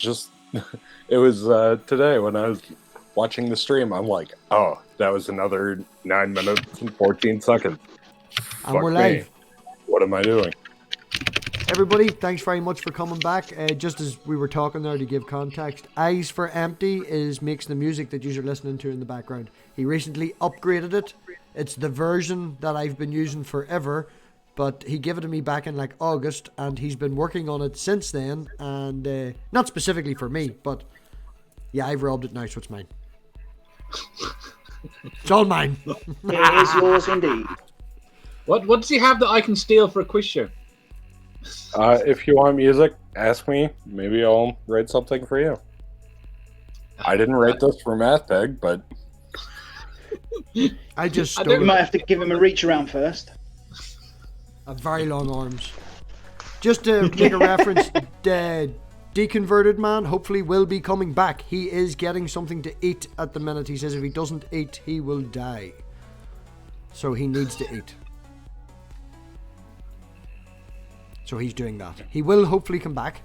just it was today when I was watching the stream. I'm like, oh, that was another 9 minutes and 14 seconds. And we're live. What am I doing? Everybody, thanks very much for coming back. Just as we were talking there, to give context, Eyes for Empty makes the music that you're listening to in the background. He recently upgraded it. It's the version that I've been using forever, but he gave it to me back in like August, and he's been working on it since then, and not specifically for me, but yeah, I've robbed it now, so it's mine. It's all mine. It is yours indeed. What does he have that I can steal for a quiz show? If you want music, ask me. Maybe I'll write something for you. I didn't write this for MathPig, but I just You stole might it. have to give him a reach around first. A very long arms. Just to make a reference, Deconverted man hopefully will be coming back. He is getting something to eat at the minute. He says if he doesn't eat, he will die. So he needs to eat. So he's doing that. He will hopefully come back.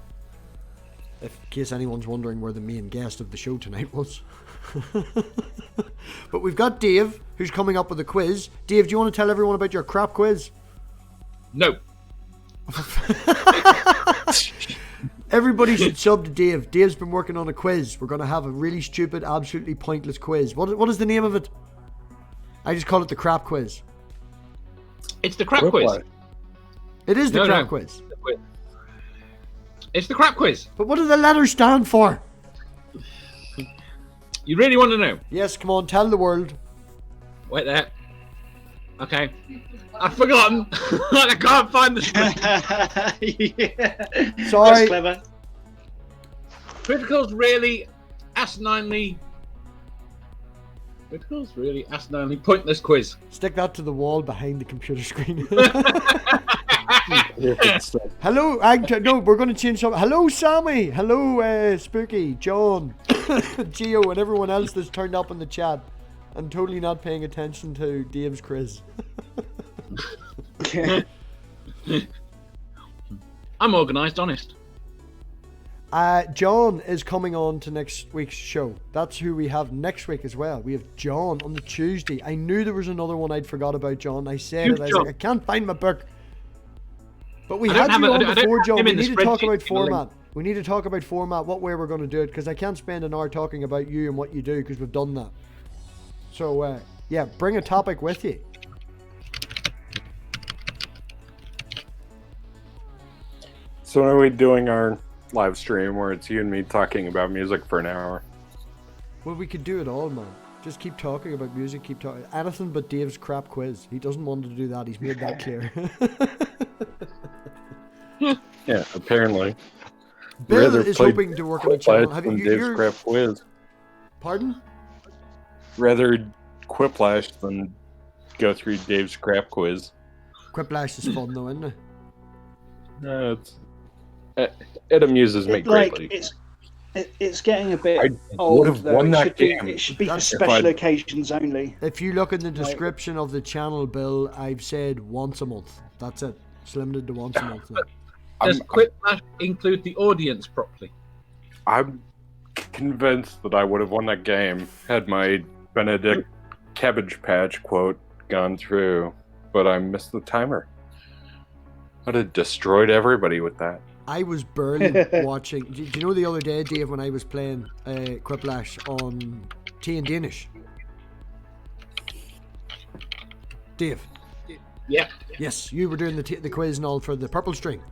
In case anyone's wondering where the main guest of the show tonight was. But we've got Dave, who's coming up with a quiz. Dave, do you want to tell everyone about your crap quiz? No. Everybody should sub to Dave. Dave's been working on a quiz. We're going to have a really stupid, absolutely pointless quiz. What is the name of it? I just call it the crap quiz. It's the crap quiz. It is the crap quiz. It's the crap quiz. But what do the letters stand for? You really want to know? Yes, come on, tell the world. Wait there. Okay. I've forgotten. I can't find the script. Yeah. Sorry. That's clever. Critical's really asinely pointless quiz. Stick that to the wall behind the computer screen. Hello, no, we're going to change something. Hello, Sammy. Hello, Spooky, John, Gio, and everyone else that's turned up in the chat. I'm totally not paying attention to Dave's quiz. I'm organised, honest. John is coming on to next week's show. That's who we have next week as well. We have John on the Tuesday. I knew there was another one I'd forgot about, John. I said it. I was like, I can't find my book. But we had you on before, John. We need to talk about format. We need to talk about format, what way we're going to do it, because I can't spend an hour talking about you and what you do, because we've done that. So, yeah, bring a topic with you. So when are we doing our live stream where it's you and me talking about music for an hour? Well, we could do it all, man. Just keep talking about music, keep talking. Anything but Dave's crap quiz. He doesn't want to do that. He's made that clear. Yeah, apparently. Bill is hoping to work on a channel. Have you Dave's crap quiz. Pardon? Rather quiplash than go through Dave's crap quiz. Quiplash is fun though, isn't it? It amuses me greatly. It's getting a bit I old, would have though. won that game. It should be for That's- special occasions only. If you look in the description of the channel, Bill, I've said once a month. That's it. It's limited to once a month now. Does Quiplash include the audience properly? I'm convinced that I would have won that game had my Benedict Cabbage Patch quote gone through, but I missed the timer. I'd have destroyed everybody with that. I was barely watching. Do you know the other day, Dave, when I was playing Quiplash on Tea and Danish? Dave. Yeah. Yes, you were doing the quiz and all for the purple string.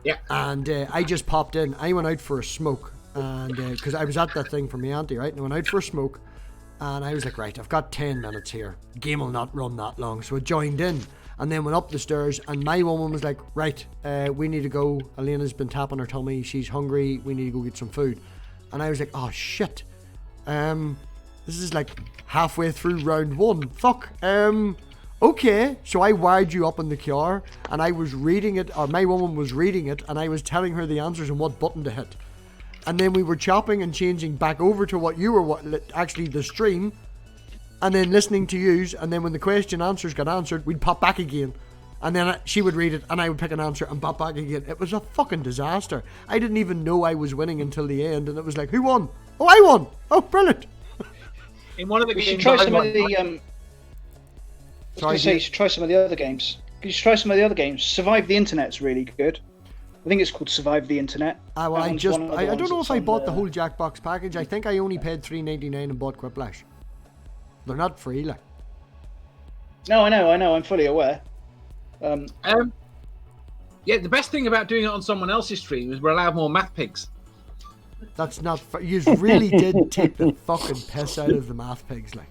Yeah. And I just popped in. I went out for a smoke, and because I was at that thing for my auntie, right? And I went out for a smoke, and I was like, right, I've got 10 minutes here. Game will not run that long, so I joined in, and then went up the stairs. And my woman was like, right, we need to go. Elena's been tapping her tummy. She's hungry. We need to go get some food. And I was like, oh shit. This is like halfway through round one. Fuck. Okay, so I wired you up in the car, and I was reading it, or my woman was reading it, and I was telling her the answers and what button to hit. And then we were chopping and changing back over to what you were, actually the stream, and then listening to yous, and then when the question answers got answered, we'd pop back again. And then she would read it and I would pick an answer and bop back again. It was a fucking disaster. I didn't even know I was winning until the end, and it was like, who won? Oh, I won! Oh, brilliant! In one of the You should games, try I some of won. the. You should try some of the other games. You should try some of the other games. Survive the Internet's really good. I think it's called Survive the Internet. Well, That I one's just, one of the I ones don't know that's if I on bought the whole Jackbox package. I think I only paid $3.99 and bought Quiplash. They're not free, like. No, I know. I'm fully aware. Yeah, the best thing about doing it on someone else's stream is we're allowed more math pigs. That's not. You really did take the fucking piss out of the math pigs, like.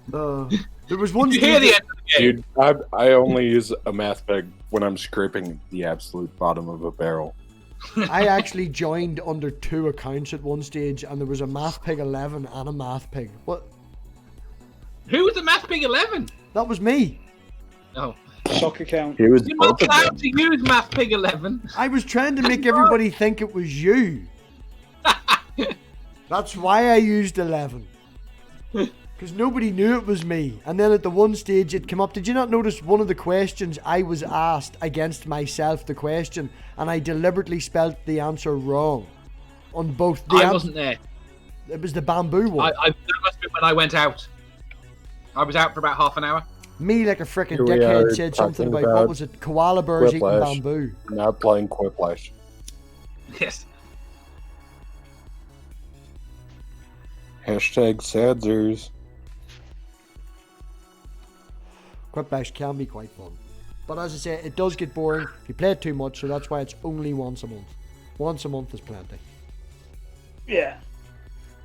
There was one. You hear the end of the game. Dude, I only use a math pig when I'm scraping the absolute bottom of a barrel. I actually joined under 2 accounts at one stage, and there was a MathPig 11 and a MathPig. What? Who was the math pig 11? That was me. Oh, Sock account. He was you're both not of them. allowed to use math pig 11. I was trying to make everybody think it was you. That's why I used 11. Because nobody knew it was me. And then at the one stage it came up. Did you not notice one of the questions I was asked against myself, the question, and I deliberately spelt the answer wrong on both the I wasn't there. It was the bamboo one. That must have been when I went out. I was out for about half an hour. Me, like a frickin' Here we are dickhead, said something talking about, what about was it, koala bears eating Quiplash. bamboo. Not playing Quiplash. Yes. Hashtag Sadzers. Quiplash can be quite fun. But as I say, it does get boring if you play it too much, so that's why it's only once a month. Once a month is plenty. Yeah.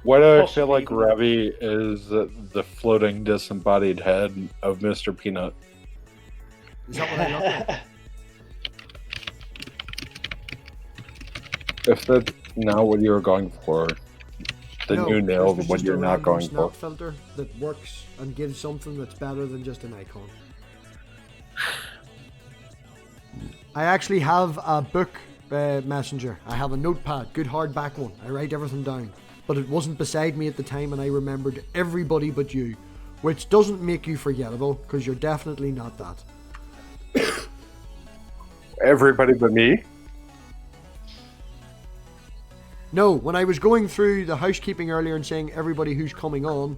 Why do I Possibly. feel like Ravi is the floating disembodied head of Mr. Peanut? Is that what I look like? If that's not what you were going for, then No, you nailed this was what just you're a not random going snap for. filter that works and gives something that's better than just an icon. I actually have a book messenger. I have a notepad, good hardback one. I write everything down. But it wasn't beside me at the time, and I remembered everybody but you, which doesn't make you forgettable, because you're definitely not that. Everybody but me? No, when I was going through the housekeeping earlier and saying everybody who's coming on,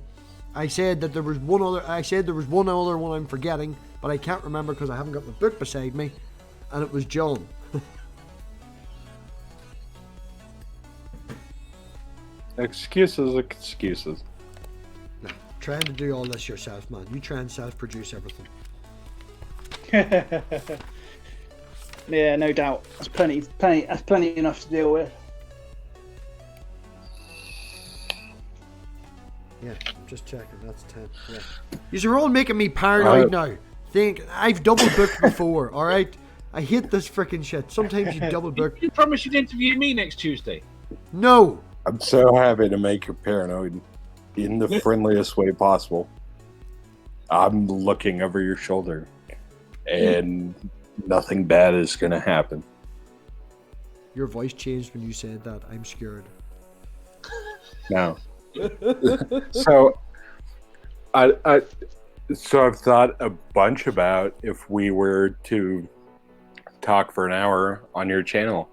I said that there was one other. I said there was one other one I'm forgetting, but I can't remember because I haven't got my book beside me, and it was John. Excuses. No, trying to do all this yourself, man. You try and self-produce everything. Yeah, no doubt. That's plenty enough to deal with. Yeah, I'm just checking. That's 10. Yeah. You're all making me paranoid now. Think I've double booked before. All right. I hate this freaking shit. Sometimes you double book. You promised you'd interview me next Tuesday. No. I'm so happy to make you paranoid in the friendliest way possible. I'm looking over your shoulder, and nothing bad is going to happen. Your voice changed when you said that. I'm scared. No. So, I've thought a bunch about if we were to talk for an hour on your channel.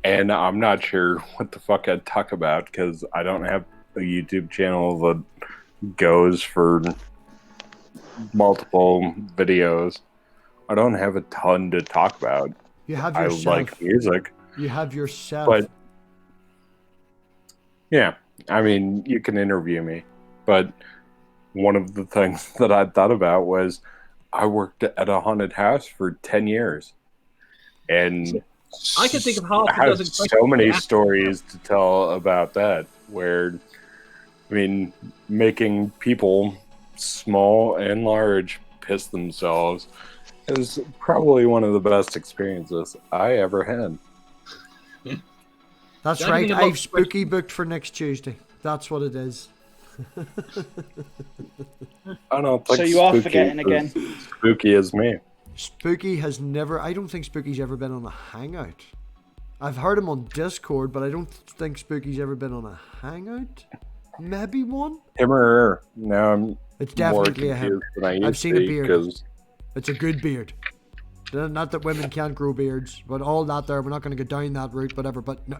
And I'm not sure what the fuck I'd talk about because I don't have a YouTube channel that goes for multiple videos. I don't have a ton to talk about. You have I yourself. like music, You have yourself. but yeah, I mean, you can interview me. But one of the things that I thought about was I worked at a haunted house for 10 years. And I can think of half a I have dozen so questions many to ask. stories to tell about that. Where, I mean, making people small and large piss themselves is probably one of the best experiences I ever had. That's I right. think about I've spooky booked for next Tuesday. That's what it is. I don't think So you are Spooky forgetting is again. Spooky as me. Spooky has never. I don't think Spooky's ever been on a hangout. I've heard him on Discord, but I don't think Spooky's ever been on a hangout. Maybe one. Him or her. No, It's more definitely a him. confused than I used I've seen to a be, beard. 'cause It's a good beard. Not that women can't grow beards, but all that there, we're not going to go down that route, whatever. But no,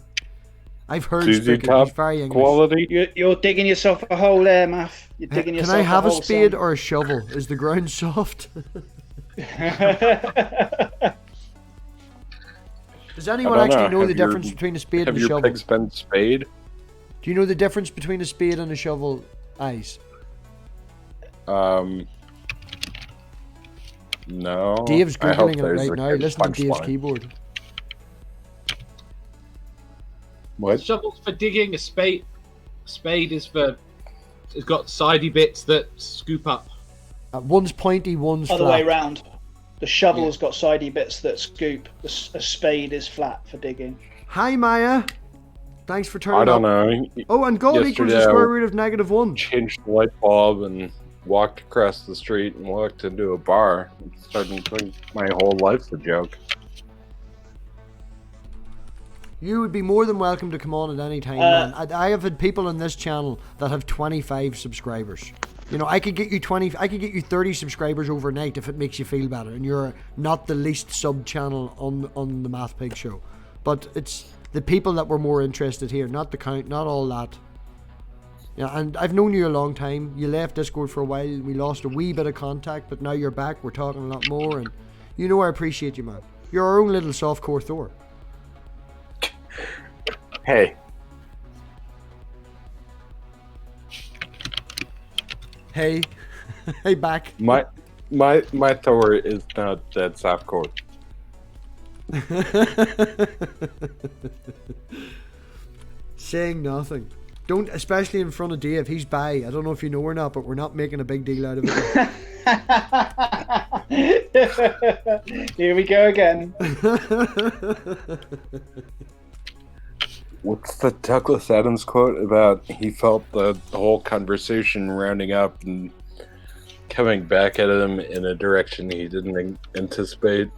I've heard ZZ speaking. Top He's very English. quality. You're digging yourself a hole there, Math. You're digging Can yourself I have a hole, spade son. or a shovel? Is the ground soft? Does anyone actually know the difference between a spade and a Have your shovel? pigs been spade? Do you know the difference between a spade and a shovel, Ice? No. Dave's I hope googling it there's right a now. good Listen to Dave's punchline. keyboard. What? Shovel's for digging. A spade is for. It's got sidey bits that scoop up. One's pointy, one's Other flat. way round. The shovel's got sidey bits that scoop. A spade is flat for digging. Hi, Maya. Thanks for turning I don't up. know. Oh, and God equals the Yesterday, square root of -1. Changed the light bulb and walked across the street and walked into a bar. And started to think my whole life's a joke. You would be more than welcome to come on at any time, man. I have had people on this channel that have 25 subscribers. You know, I could get you 30 subscribers overnight if it makes you feel better, and you're not the least sub channel on the MathPig show. But it's the people that were more interested here, not the count, not all that. Yeah, and I've known you a long time. You left Discord for a while. We lost a wee bit of contact, but now you're back. We're talking a lot more, and you know I appreciate you, man. You're our own little softcore Thor. Hey. Hey. Hey, back. My Thor is not that softcore. Saying nothing. Don't, especially in front of Dave. He's bi. I don't know if you know or not, but we're not making a big deal out of it. Here we go again. What's the Douglas Adams quote about he felt the whole conversation rounding up and coming back at him in a direction he didn't anticipate?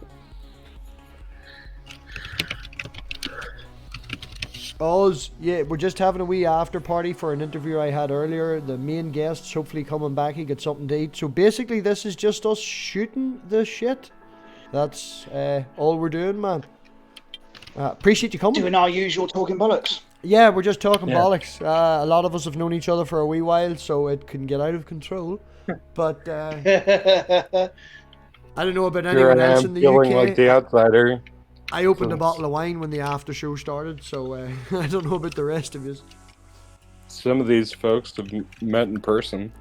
Oz, yeah, we're just having a wee after party for an interview I had earlier. The main guest's hopefully coming back. He got something to eat. So basically, this is just us shooting the shit. That's all we're doing, man. Appreciate you coming. Doing our usual talking bollocks. Yeah, we're just talking bollocks. A lot of us have known each other for a wee while, so it can get out of control. But I don't know about anyone else in the feeling UK. like the outsider. I opened a bottle of wine when the after show started, so I don't know about the rest of you. Some of these folks have met in person.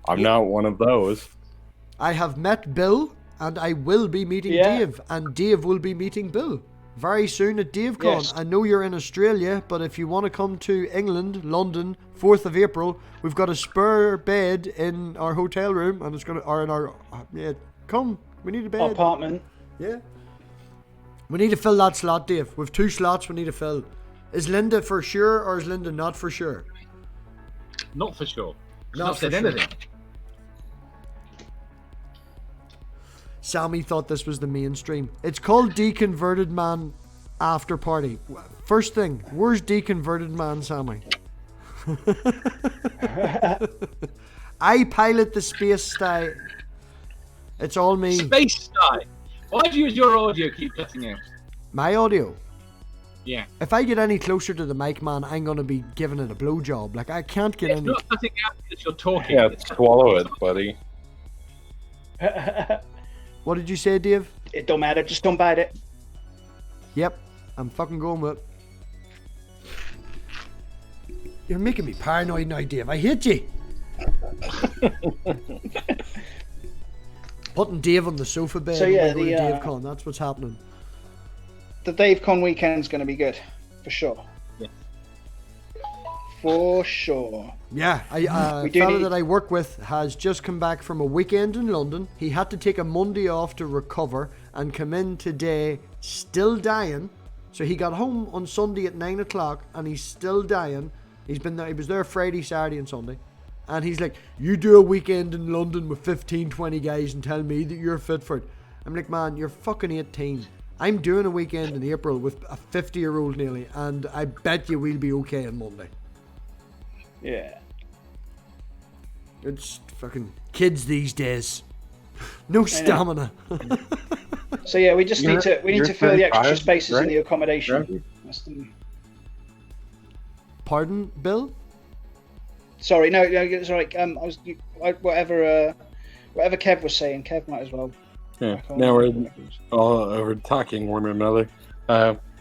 I'm not one of those. I have met Bill, and I will be meeting Dave, and Dave will be meeting Bill very soon at DaveCon. Yes. I know you're in Australia, but if you want to come to England, London, 4th of April, we've got a spare bed in our hotel room, and it's gonna, or in our, come, we need a bed. Apartment. Yeah. We need to fill that slot, Dave. We've 2 slots we need to fill. Is Linda for sure, or is Linda not for sure? Not for sure. She's Not not said for sure. anything. Sammy thought this was the mainstream. It's called Deconverted Man After Party. First thing, where's Deconverted Man, Sammy? I pilot the space style. It's all me. Space style. Why do you use your audio keep cutting out? My audio. Yeah. If I get any closer to the mic, man, I'm gonna be giving it a blowjob. Like I can't get It's any. not cutting out because you're talking. Yeah, It's swallow it, buddy. What did you say, Dave? It don't matter. Just don't bite it. Yep, I'm fucking going with it. You're making me paranoid now, Dave. I hate you. Putting Dave on the sofa bed. So, yeah, when we go to the, DaveCon, that's what's happening. The DaveCon weekend's going to be good, for sure. Yeah. For sure. Yeah, a We do fella need- that I work with has just come back from a weekend in London. He had to take a Monday off to recover and come in today still dying. So he got home on Sunday at 9 o'clock and he's still dying. He was there Friday, Saturday and Sunday. And he's like, you do a weekend in London with 15, 20 guys and tell me that you're fit for it. I'm like, man, you're fucking 18. I'm doing a weekend in April with a 50-year-old nearly, and I bet you we'll be okay on Monday. Yeah. It's fucking kids these days. No stamina. So yeah, we just need to fill the extra 35, spaces in right? the accommodation. Yeah. That's the... Pardon, Bill? Sorry, no, it's all right. Whatever Kev was saying, Kev might as well. Yeah. Now we're all over talking one another.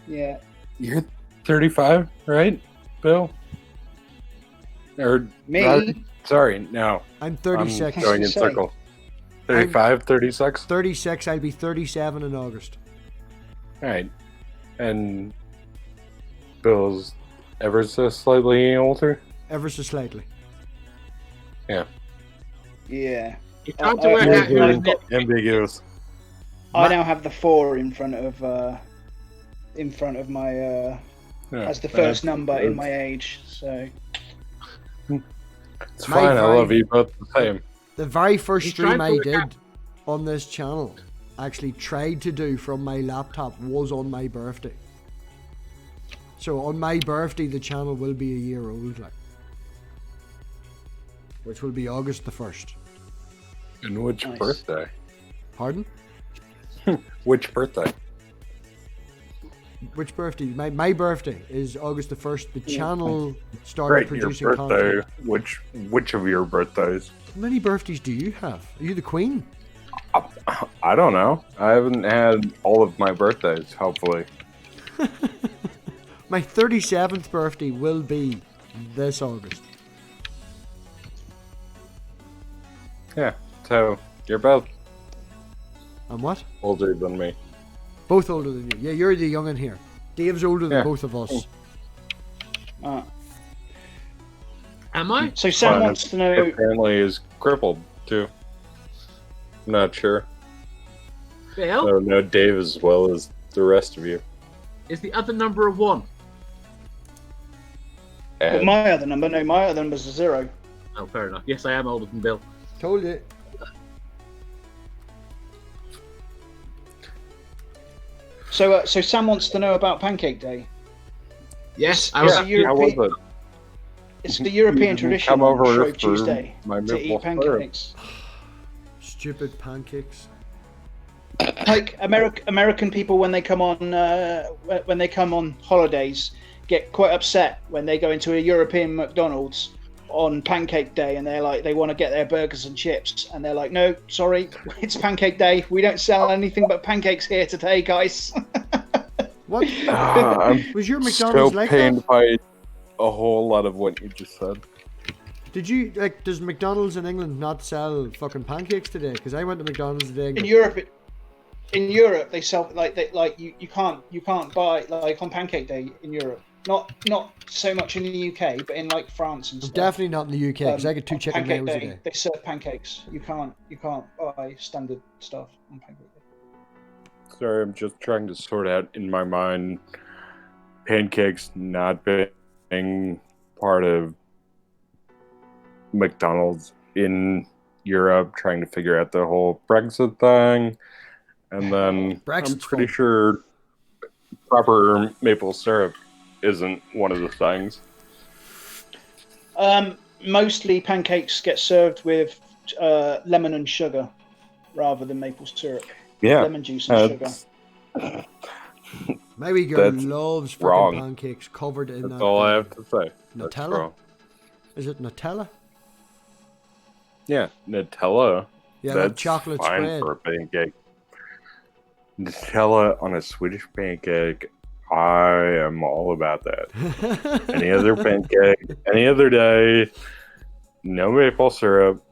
Yeah. You're 35, right, Bill? Or Me? Sorry, no. I'm 36. I'm going in circles. 35, 36? 36, I'll be 37 in August. Alright. And Bill's ever so slightly older? Ever so slightly. Yeah. Yeah. You're trying to work out who is it. Ambiguous. I now have the 4 in front of my as the first number in my age. So it's fine. I love you both the same. The very first He's stream trying I to work did on this channel, actually tried to do from my laptop, was on my birthday. So on my birthday, the channel will be a year old, like, which will be August the 1st. And which Nice. birthday? Pardon? Which birthday? Which birthday? My birthday is August the 1st. The channel started Great, producing your birthday. content. Which of your birthdays? How many birthdays do you have? Are you the queen? I don't know. I haven't had all of my birthdays, hopefully. My 37th birthday will be this August. Yeah, so you're both And what? older than me. Both older than you. Yeah, you're the young'un here. Dave's older than Yeah. both of us. Am I? So Sam Fine. wants to know. Apparently is crippled, too. I'm not sure. I Bill, don't know Dave as well as the rest of you. is the other number a 1? But And my other number's a 0. Oh, fair enough. Yes, I am older than Bill. Told you. So Sam wants to know about Pancake Day. Yes, I It's was. a European. how was it? It's the European You tradition come over on Shrove for Tuesday my to eat maple syrup. pancakes. Stupid pancakes. Like American people when they come on holidays get quite upset when they go into a European McDonald's on Pancake Day and they're like they want to get their burgers and chips and they're like, no, sorry, it's Pancake Day. We don't sell anything but pancakes here today, guys. What? I'm Was your McDonald's so like pained that? by a whole lot of what you just said. Did you, like, does McDonald's in England not sell fucking pancakes today? Because I went to McDonald's today. In Europe, they sell you can't buy like on Pancake Day in Europe. Not so much in the UK, but in like France and stuff. Definitely not in the UK, because I get 2 on chicken Pancake meals a Day, day. they serve pancakes. You can't buy standard stuff on Pancake Day. Sorry, I'm just trying to sort out in my mind pancakes not being part of McDonald's in Europe, trying to figure out the whole Brexit thing. And then Brexit's I'm pretty fun. sure proper maple syrup isn't one of the things. Mostly pancakes get served with lemon and sugar rather than maple syrup. Yeah, Lemon juice and sugar. that's, My wee girl That's loves fucking wrong. pancakes covered in that's that. all I have to say. That's Nutella? wrong. Is it Nutella? Yeah, Nutella. Yeah, that That's chocolate fine spread. for a pancake. Nutella on a Swedish pancake, I am all about that. Any other pancake, any other day, no maple syrup.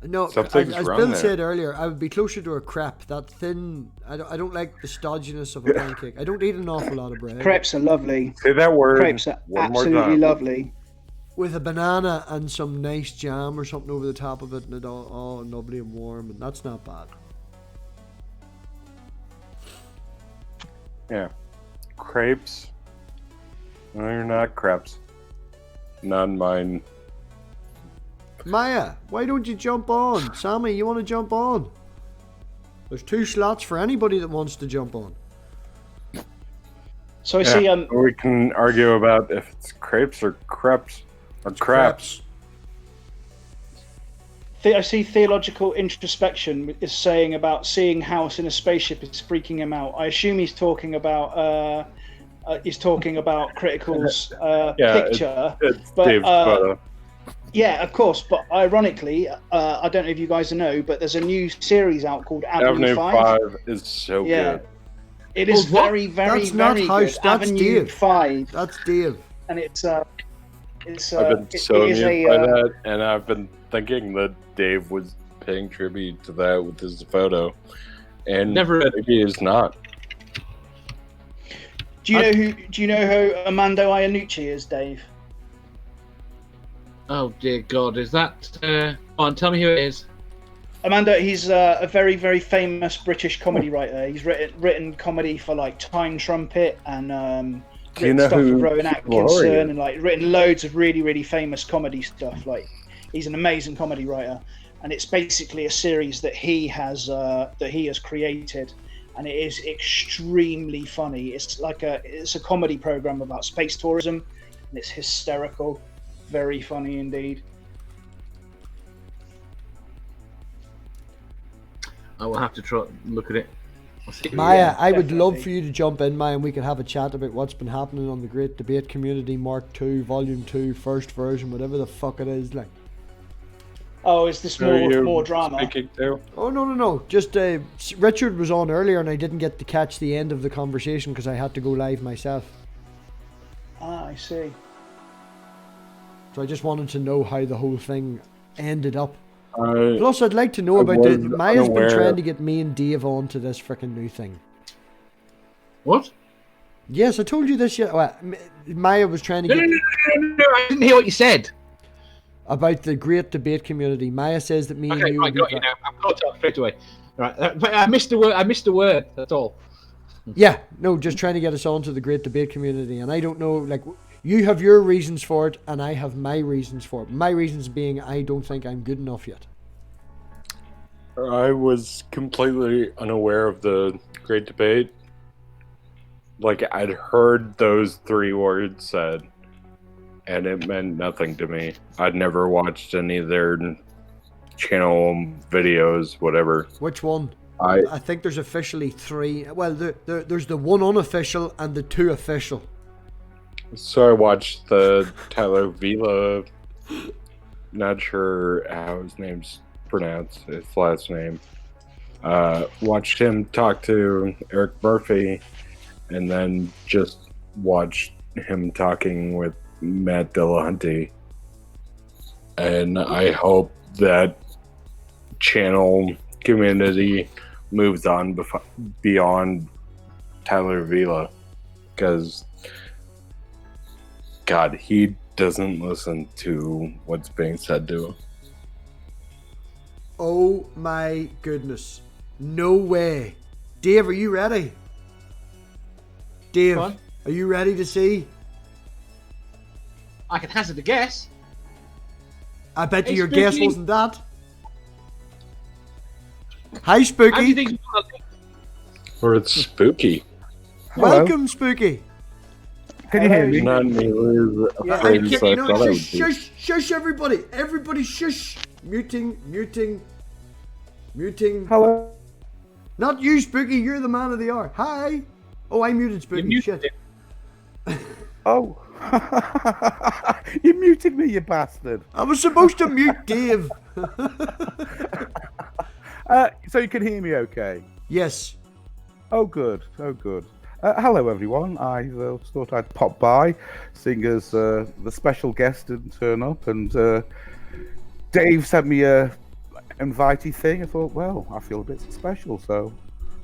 No, Something's as wrong Bill there. said earlier, I would be closer to a crepe. That thin, I don't like the stodginess of a pancake. I don't eat an awful lot of bread. Crepes are lovely. Say that word Crepes are one more absolutely time. lovely. With a banana and some nice jam or something over the top of it, and it all lovely and warm, and that's not bad. Yeah. Crepes. No, you're not crepes. Not mine. Maya, why don't you jump on? Sammy, you want to jump on? There's 2 slots for anybody that wants to jump on. So I see We can argue about if it's crepes or crepes or craps. I see theological introspection is saying about seeing House in a spaceship is freaking him out. I assume he's talking about Critical's picture. It's but Dave's photo. yeah, of course. But ironically, I don't know if you guys know, but there's a new series out called Avenue 5. Is so Yeah. good. It is What? very, very, That's not very House, good. that's Avenue Dave. 5, That's Dave. and it's I've been so it is amused by that, and I've been thinking that Dave was paying tribute to that with his photo, and Never read. maybe he's not. Do you know who Armando Iannucci is, Dave? Oh dear God, is that? Go on, tell me who it is. Armando, he's a very, very famous British comedy writer. He's written comedy for like Time Trumpet and Do you written know stuff who with Rowan Laurie Atkinson is? and like written loads of really, really famous comedy stuff. Like he's an amazing comedy writer, and it's basically a series that he has created, and it is extremely funny. It's a comedy program about space tourism, and it's hysterical, very funny indeed. I will have to try look at it. I'll see. Maya, Yeah, I would love definitely. for you to jump in, Maya, and we could have a chat about what's been happening on the Great Debate Community Mark II, Volume 2, first version, whatever the fuck it is. Like, Oh, is this Who are you more drama? speaking to? oh no, just Richard was on earlier, and I didn't get to catch the end of the conversation because I had to go live myself. Ah, I see. So I just wanted to know how the whole thing ended up. I Plus, I'd like to know I about was Maya's been unaware. trying to get me and Dave on to this freaking new thing. What? Yes, I told you this. Well, Maya was trying to No, get I didn't hear what you said. about the Great Debate Community. Maya says that me and Okay, you. right, would got be you now. I'm caught up straight away. Right, but I missed the word. I missed the word. That's all. Yeah, no, just trying to get us on to the Great Debate Community, and I don't know, like, you have your reasons for it, and I have my reasons for it. My reasons being, I don't think I'm good enough yet. I was completely unaware of the Great Debate. Like, I'd heard those 3 words said, and it meant nothing to me. I'd never watched any of their channel videos, whatever. Which one? I I think there's officially 3. Well, there's the 1 unofficial and the 2 official. So I watched the Tyler Vila, not sure how his name's pronounced, his last name. Watched him talk to Eric Murphy, and then just watched him talking with Matt Dillahunty. And I hope that channel community moves on beyond Tyler Vila, because God, he doesn't listen to what's being said to him. Oh my goodness. No way. Dave, are you ready? Dave, What? are you ready to see? I can hazard a guess. I bet you Hey, your guess Spooky. wasn't that. Hi, How do you Spooky. think? Or it's spooky. Welcome, Spooky. Can you hear me? Not nearly as Yeah, afraid as I No, thought I would shush, be. shush, shush, everybody. Everybody, shush. Muting. Hello. Not you, Spooky. You're the man of the hour. Hi. Oh, I muted Spooky. You Shit. Oh. You muted me, you bastard. I was supposed to mute Dave. So you can hear me okay? Yes. Oh, good. Oh, good. Hello, everyone. I thought I'd pop by, seeing as the special guest didn't turn up, and Dave sent me a invitey thing. I thought, well, I feel a bit special, so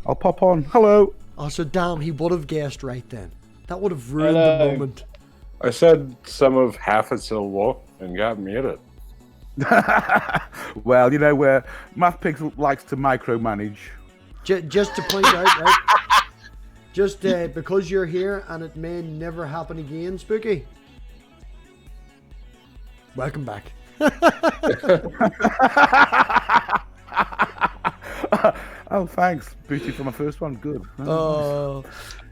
I'll pop on. Hello. Oh, so damn, he would have guessed right then. That would have ruined Hello. the moment. I said some of half a syllable and got muted. Well, you know where MathPig likes to micromanage. Just to point out, right? Just because you're here and it may never happen again, Spooky. Welcome back. Oh, thanks. Booty for my first one. Good. Oh,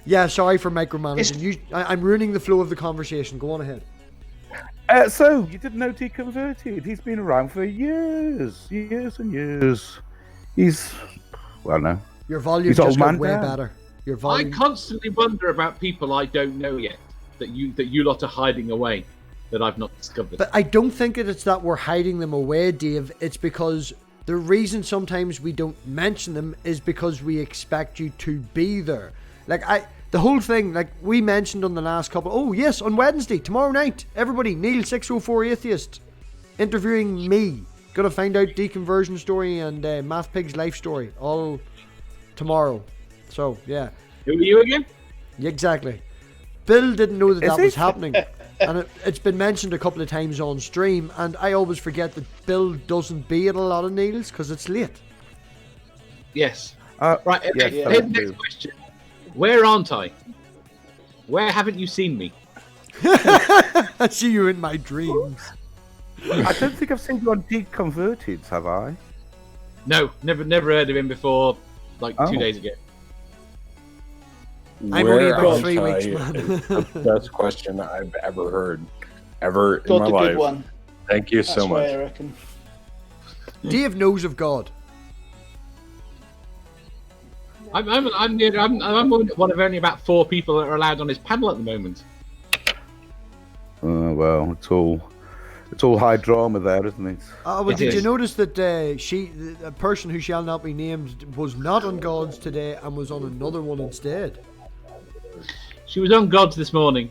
yeah. Sorry for micromanaging. I'm ruining the flow of the conversation. Go on ahead. So you didn't know Deconverted? He's been around for years and years. He's no. Your volume He's just old got man way down. better. Your I volume. constantly wonder about people I don't know yet that you lot are hiding away that I've not discovered. But I don't think it's that we're hiding them away, Dave. It's because the reason sometimes we don't mention them is because we expect you to be there. The whole thing, like we mentioned on the last couple. Oh yes, on Wednesday, tomorrow night, everybody, Neil 604 Atheist, interviewing me. Gonna find out deconversion story and MathPig's life story all tomorrow. So yeah. Who are you again? Exactly. Bill didn't know that was it? happening. And it's been mentioned a couple of times on stream, and I always forget that Bill doesn't be at a lot of Neil's because it's late. Yes. Right. Right. Okay. Yes, Here's the next question. Where aren't I? Where haven't you seen me? I see you in my dreams. I don't think I've seen you on Deconverted, have I? No, never heard of him before. Like 2 Oh. days ago. I'm Where only about aren't 3 weeks, I man. is the best question I've ever heard, in Got my the life. good one. Thank you That's so why I much. reckon. Dave knows of God. I'm one of only about 4 people that are allowed on his panel at the moment. Well, it's all high drama there, isn't it? Well, It did you is. notice that a person who shall not be named was not on God's today and was on another one instead? She was on God's this morning.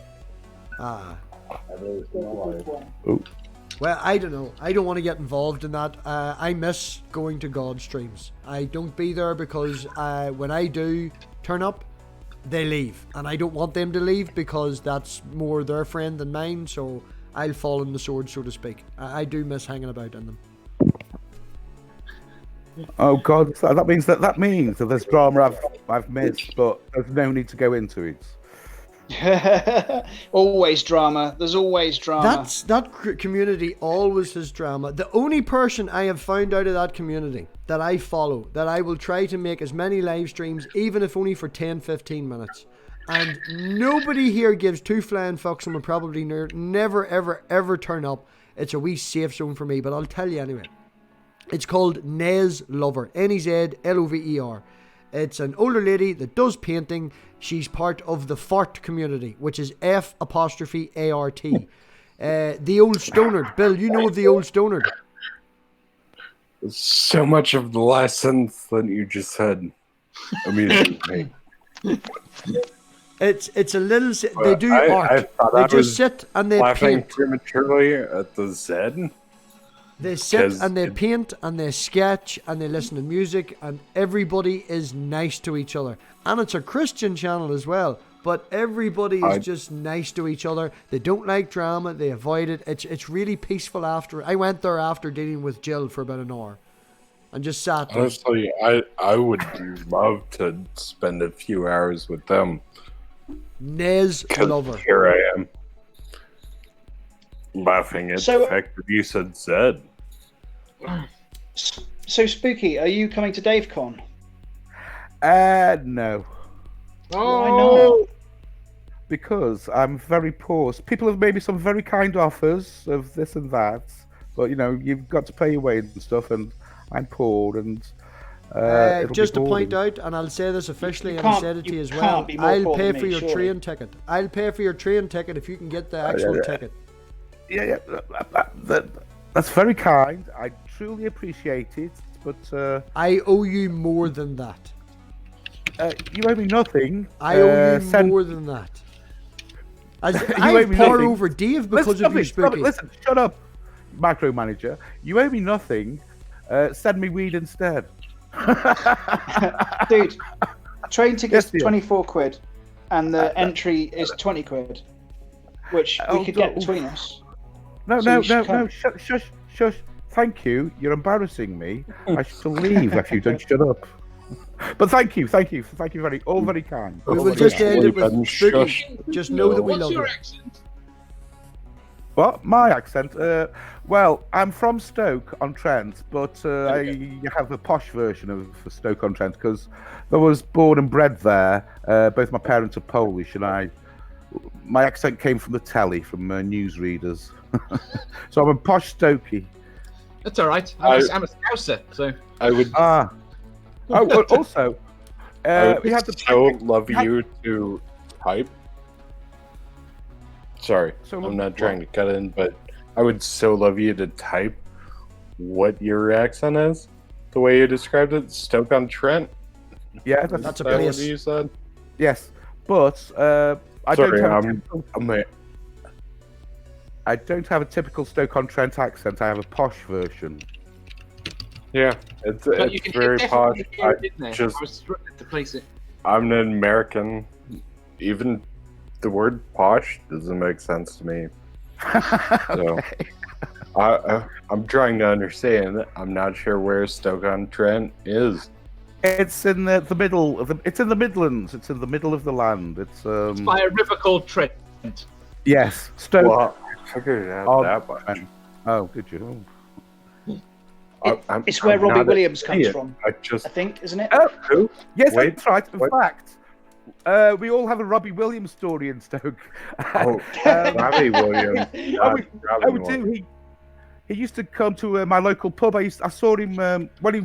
Ah. Oh. Well, I don't know. I don't want to get involved in that. I miss going to God streams. I don't be there because when I do turn up, they leave. And I don't want them to leave because that's more their friend than mine. So I'll fall on the sword, so to speak. I do miss hanging about in them. Oh God, that means that there's drama I've missed, but there's no need to go into it. Always drama. There's always drama. That community always has drama. The only person I have found out of that community that I follow, that I will try to make as many live streams, even if only for 10-15 minutes. And nobody here gives two flying fucks and will probably never, ever, ever turn up. It's a wee safe zone for me, but I'll tell you anyway. It's called Nez Lover. Nezlover. It's an older lady that does painting. She's part of the FART community, which is F''ART. The Old Stonard. Bill, you know of the Old Stonard. So much of the last sentence that you just said amused me. It's a little... They do art. I thought They I just was sit and they laughing paint. prematurely at the Z. They sit 'Cause and they paint and they sketch and they listen to music and everybody is nice to each other. And it's a Christian channel as well, but everybody is just nice to each other. They don't like drama. They avoid it. It's really peaceful after. I went there after dealing with Jill for about an hour and just sat there. Honestly, I would love to spend a few hours with them. Nez 'Cause Lover. here I am, laughing at So- the fact that you said Z. So, Spooky, are you coming to DaveCon? No, Why not? because I'm very poor. People have made me some very kind offers of this and that, but you've got to pay your way and stuff, and I'm poor, and it'll Just be to point boring. out, and I'll say this officially, You and I can't- said it to you you as can't well, be more I'll poor pay than for me, your surely. train ticket. I'll pay for your train ticket if you can get the actual ticket. Yeah, that's very kind. I truly appreciate it, but I owe you more than that. you owe me nothing. I owe you Send- more than that. As You I owe have me power nothing. over Dave because Listen, of you, stop it, Spooky. listen, shut up, micromanager. You owe me nothing. Send me weed instead. Dude, train ticket's Yes, dear. 24 quid and the entry is 20 quid, which we could get between us. No, So no, you should no, come. no. Shush. Thank you. You're embarrassing me. I shall leave if you don't shut up. But thank you very kind. We All will very just kind. end it Ben, with Spooky. shush. Just know that we What's love your you. accent? What? My accent? Well, I'm from Stoke-on-Trent, but I have a posh version of Stoke-on-Trent because I was born and bred there. Both my parents are Polish, and my accent came from the telly, from newsreaders. So I'm a posh Stokey. That's all right. I'm a Scouser, so. I would. Oh, well, also, I would we had the so love you to type. Sorry, So I'm not trying to cut in, but I would so love you to type what your accent is. The way you described it, Stoke-on-Trent. Yeah, That's a Is that place. what you said? yes, but I Sorry, don't have a typical Stoke-on-Trent accent. I have a posh version. yeah, it's very posh. I was struggling to place it. I'm an American. Even the word posh doesn't make sense to me. So I'm trying to understand. I'm not sure where Stoke-on-Trent is. It's in the middle of the. It's in the Midlands. It's in the middle of the land. It's It's by a river called Trent. yes, Stoke. Well, I figured it out that much. Oh, did you? It's where I'm Robbie not an Williams comes idiot. from, I just I think, isn't it? Oh, who? yes, Wait, that's right. In what? fact, we all have a Robbie Williams story in Stoke. Oh, Robbie Williams. Oh, we Robin do. Williams. He used to come to my local pub. I saw him when he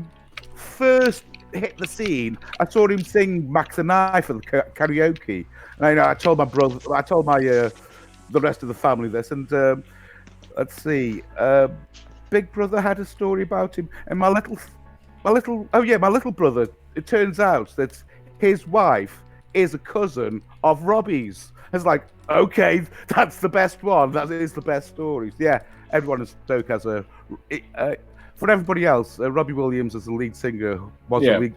first hit the scene. I saw him sing Max and I for the karaoke. And I told my brother, I told my the rest of the family this. And let's see, Big Brother had a story about him, and my little brother. It turns out that his wife is a cousin of Robbie's. It's like, okay, that's the best one. That is the best story. Yeah, everyone in Stoke has a. For everybody else, Robbie Williams as the lead singer was a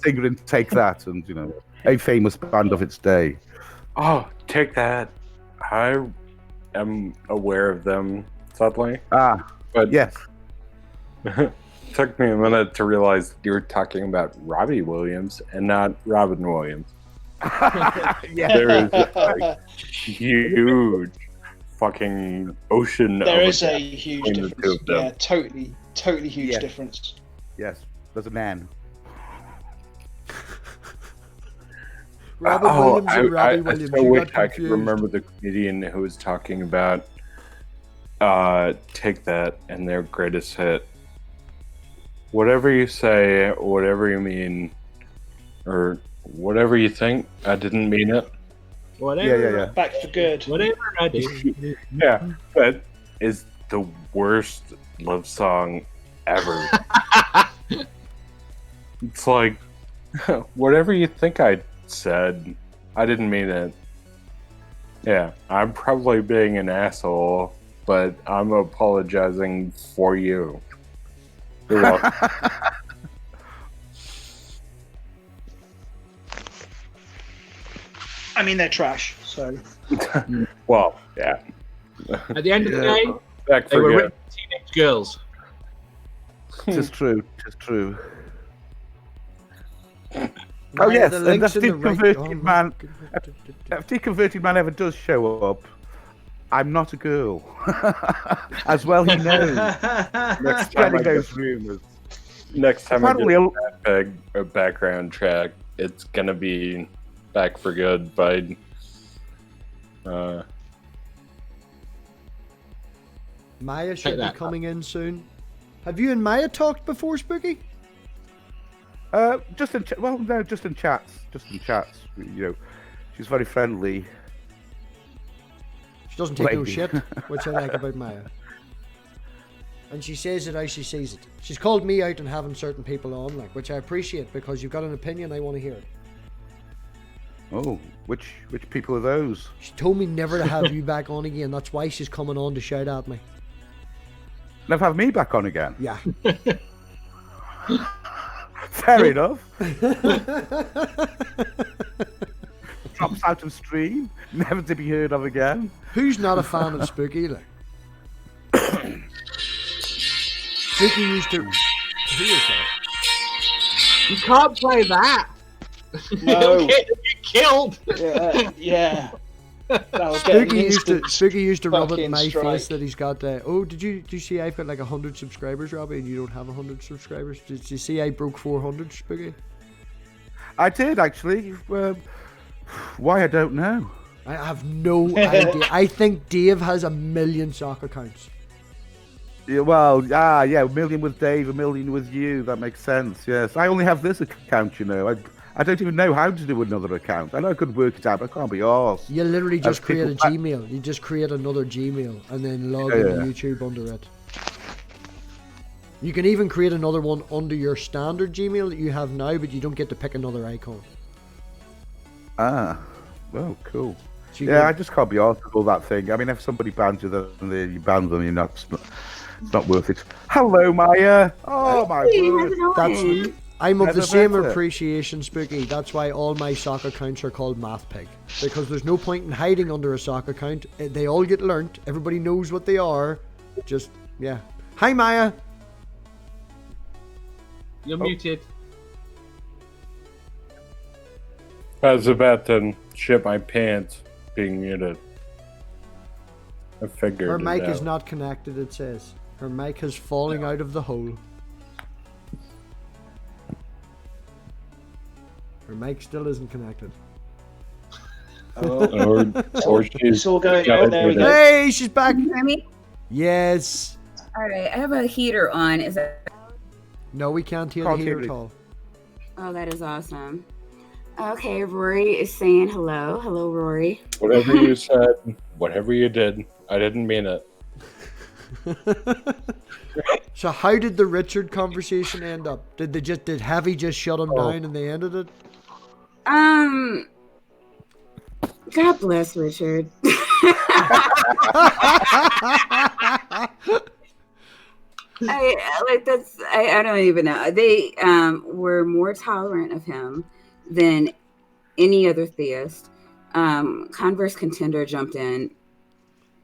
singer in Take That, and a famous band of its day. Oh, Take That. I am aware of them suddenly. But Yes. took me a minute to realize you were talking about Robbie Williams and not Robin Williams. Yeah. There is a huge fucking ocean. There of is a huge between the two difference. of them. Yeah, totally huge Yeah. difference. Yes. There's a man. Robin Williams and Robbie I Williams. so You wish got I could confused. remember the comedian who was talking about Take That and their greatest hit. Whatever you say, whatever you mean, or whatever you think, I didn't mean it. Whatever. Yeah. Back for good. Whatever I do. Yeah, that is the worst love song ever. It's like, whatever you think I said, I didn't mean it. Yeah, I'm probably being an asshole, but I'm apologizing for you. You're welcome. I mean, they're trash. So Well, yeah. At the end of the day, Back they for were good. written for teenage girls. Tis true. Tis true. Maya, Oh, yes, the and link's that's in the right- deconverted man. If deconverted man ever does show up, I'm not a girl. As well he knows. Next time Spreading I those get, rumours. next time I Apparently, get a background track, it's gonna be Back for Good by Maya should Take be that. coming in soon. Have you and Maya talked before, Spooky? just in just in chats. She's very friendly. She doesn't take no Lady. shit, which I like about Maya. And she says it how she sees it. She's called me out on having certain people on, which I appreciate because you've got an opinion. I want to hear it. Oh, which people are those? She told me never to have you back on again. That's why she's coming on to shout at me. Never have me back on again. Yeah. Fair enough. Drops out of stream, never to be heard of again. Who's not a fan of Spooky? Like? Spooky used to. Who is that? You can't play that. No. You'll get killed. yeah. That'll get an Spooky used to rub it in fucking my strike. face that he's got. Did you see I've got like 100 subscribers, Robbie, and you don't have 100 subscribers? Did you see I broke 400, Spooky? I did actually. Why I don't know. I have no idea. I think Dave has 1 million sock accounts. Yeah, well, yeah, 1 million with Dave, 1 million with you. That makes sense. Yes, I only have this account. I don't even know how to do another account. I know I could work it out, but I can't be arsed. You literally just As create a people- Gmail. You just create another Gmail and then log Yeah, into yeah. YouTube under it. You can even create another one under your standard Gmail that you have now, but you don't get to pick another icon. Ah, well, cool. So you Yeah, go- I just can't be arsed with all that thing. I mean, if somebody bans you, then you ban them. It's not worth it. Hello, Maya. Oh my Hey, how's word. it That's going? I'm of the Never same better. appreciation, Spooky. That's why all my sock accounts are called MathPig. Because there's no point in hiding under a sock account. They all get learnt. Everybody knows what they are. Just, yeah. Hi, Maya. You're muted. I was about to shit my pants being muted. I figured Her it mic is out. not connected, it says. Her mic is falling out of the hole. Her mic still isn't connected. or or she's It's all going. Yeah, Oh, there we go. Hey, she's back. Can you hear me? Yes. All right, I have a heater on. Is that? No, we can't hear Can't the hear heater it. at all. Oh, that is awesome. Okay, Rory is saying hello. Hello, Rory. whatever you said, whatever you did, I didn't mean it. So how did the Richard conversation end up? Did Heavy just shut him down and they ended it? God bless Richard. I don't even know. They were more tolerant of him than any other theist. Converse Contender jumped in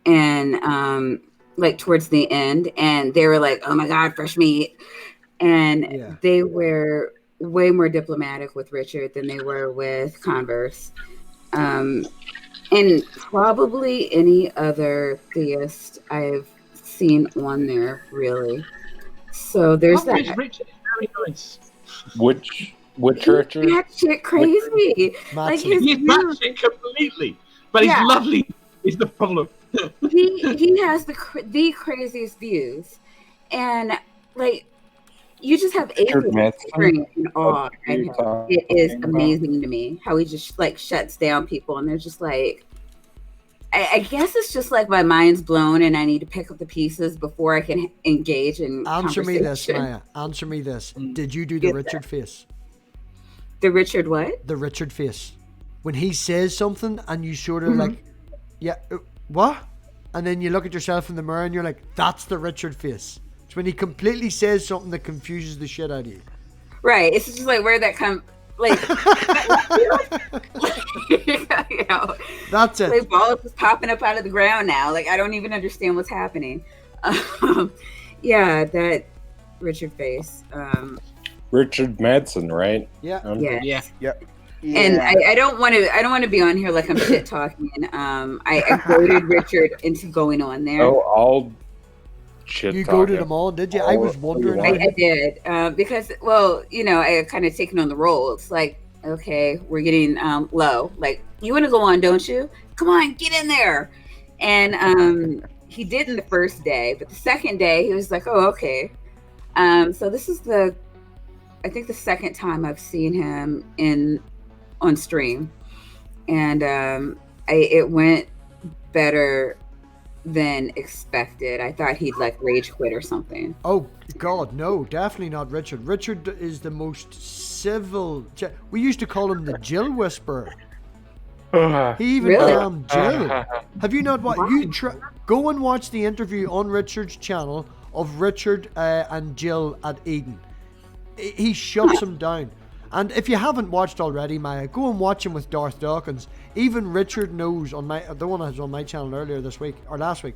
and like towards the end, and they were like, "Oh my God, fresh meat," and Yeah. they were way more diplomatic with Richard than they were with Converse. And probably any other theist I've seen on there, really. So there's Converse that. Richard is very nice. Which He's Richard? batshit crazy. Like Matson. his He's views, batshit completely, but Yeah. he's lovely. Is the problem? he has the craziest views, and like you just have atheists Matson? staring in awe What are at you him. talking It is about? amazing to me how he just like shuts down people, and they're just like. I guess it's just like my mind's blown, and I need to pick up the pieces before I can engage in Answer me this, conversation. Maya. Answer me this. Did you do the Get Richard face? The Richard what? The Richard face. When he says something and you sort of like, yeah, what? And then you look at yourself in the mirror and you're like, that's the Richard face. It's when he completely says something that confuses the shit out of you. Right. It's just like where'd that come? Like, you know, That's it. like balls is popping up out of the ground now. Like I don't even understand what's happening. Yeah, that Richard face. Richard Madsen, right? Yeah. Yeah. Yeah. And I don't want to be on here like I'm shit talking. I goaded Richard into going on there. Oh, all shit. You talking. goaded them all, did you? I was wondering. I did because, well, you know, I kind of taken on the role. It's like, okay, we're getting low. Like, you want to go on, don't you? Come on, get in there. And he didn't the first day, but the second day he was like, oh, okay. So this is I think the second time I've seen him on stream, and it went better than expected. I thought he'd like rage quit or something. Oh God, no, definitely not Richard. Richard is the most civil. We used to call him the Jill Whisperer. He even Really? Jill. Have you not watched? Go and watch the interview on Richard's channel of Richard and Jill at Eden. He shuts him down. And if you haven't watched already, Maya, go and watch him with Darth Dawkins. Even Richard knows the one that was on my channel earlier this week or last week.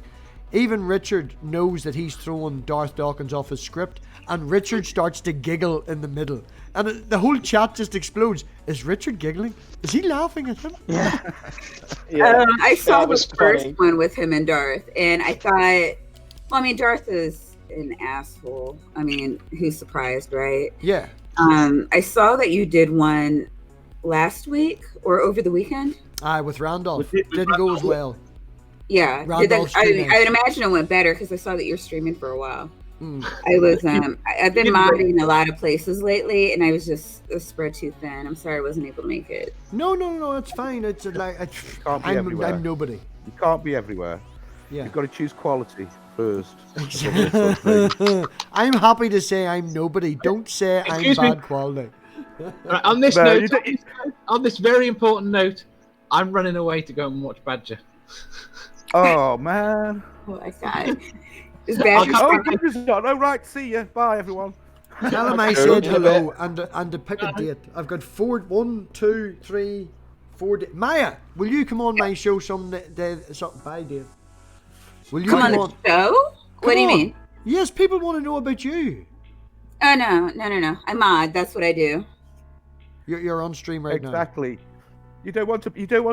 Even Richard knows that he's throwing Darth Dawkins off his script, and Richard starts to giggle in the middle, and the whole chat just explodes. Is Richard giggling? Is he laughing at him? I saw that the was first funny. one with him and Darth, and I thought, well, I mean, Darth is an asshole. I mean, who's surprised, right? Yeah. I saw that you did one last week or over the weekend. Aye, with Randolph. With Didn't go as well. Yeah, Randolph's I too nice. would imagine it went better because I saw that you're streaming for a while. Mm. I was I've been modding a lot of places lately, and I was just spread too thin. I'm sorry I wasn't able to make it. No, it's fine. It's like Can't be everywhere. I'm nobody. You can't be everywhere. Yeah. You've got to choose quality first. I'm happy to say I'm nobody. Don't say Excuse I'm me. bad quality. Right, on this No, note, you don't- on this very important note, I'm running away to go and watch Badger. Oh man. Oh my god. Is I'll Badger come- Oh right. See ya. Bye everyone. Tell him I said hello and to pick a date. I've got 4 Maya, will you come on my show some day? Bye, Dave. Will you come on the show? What do you on. mean? Yes, people want to know about you. Oh no. I'm mod. That's what I do. You're on stream right now. Exactly. You don't want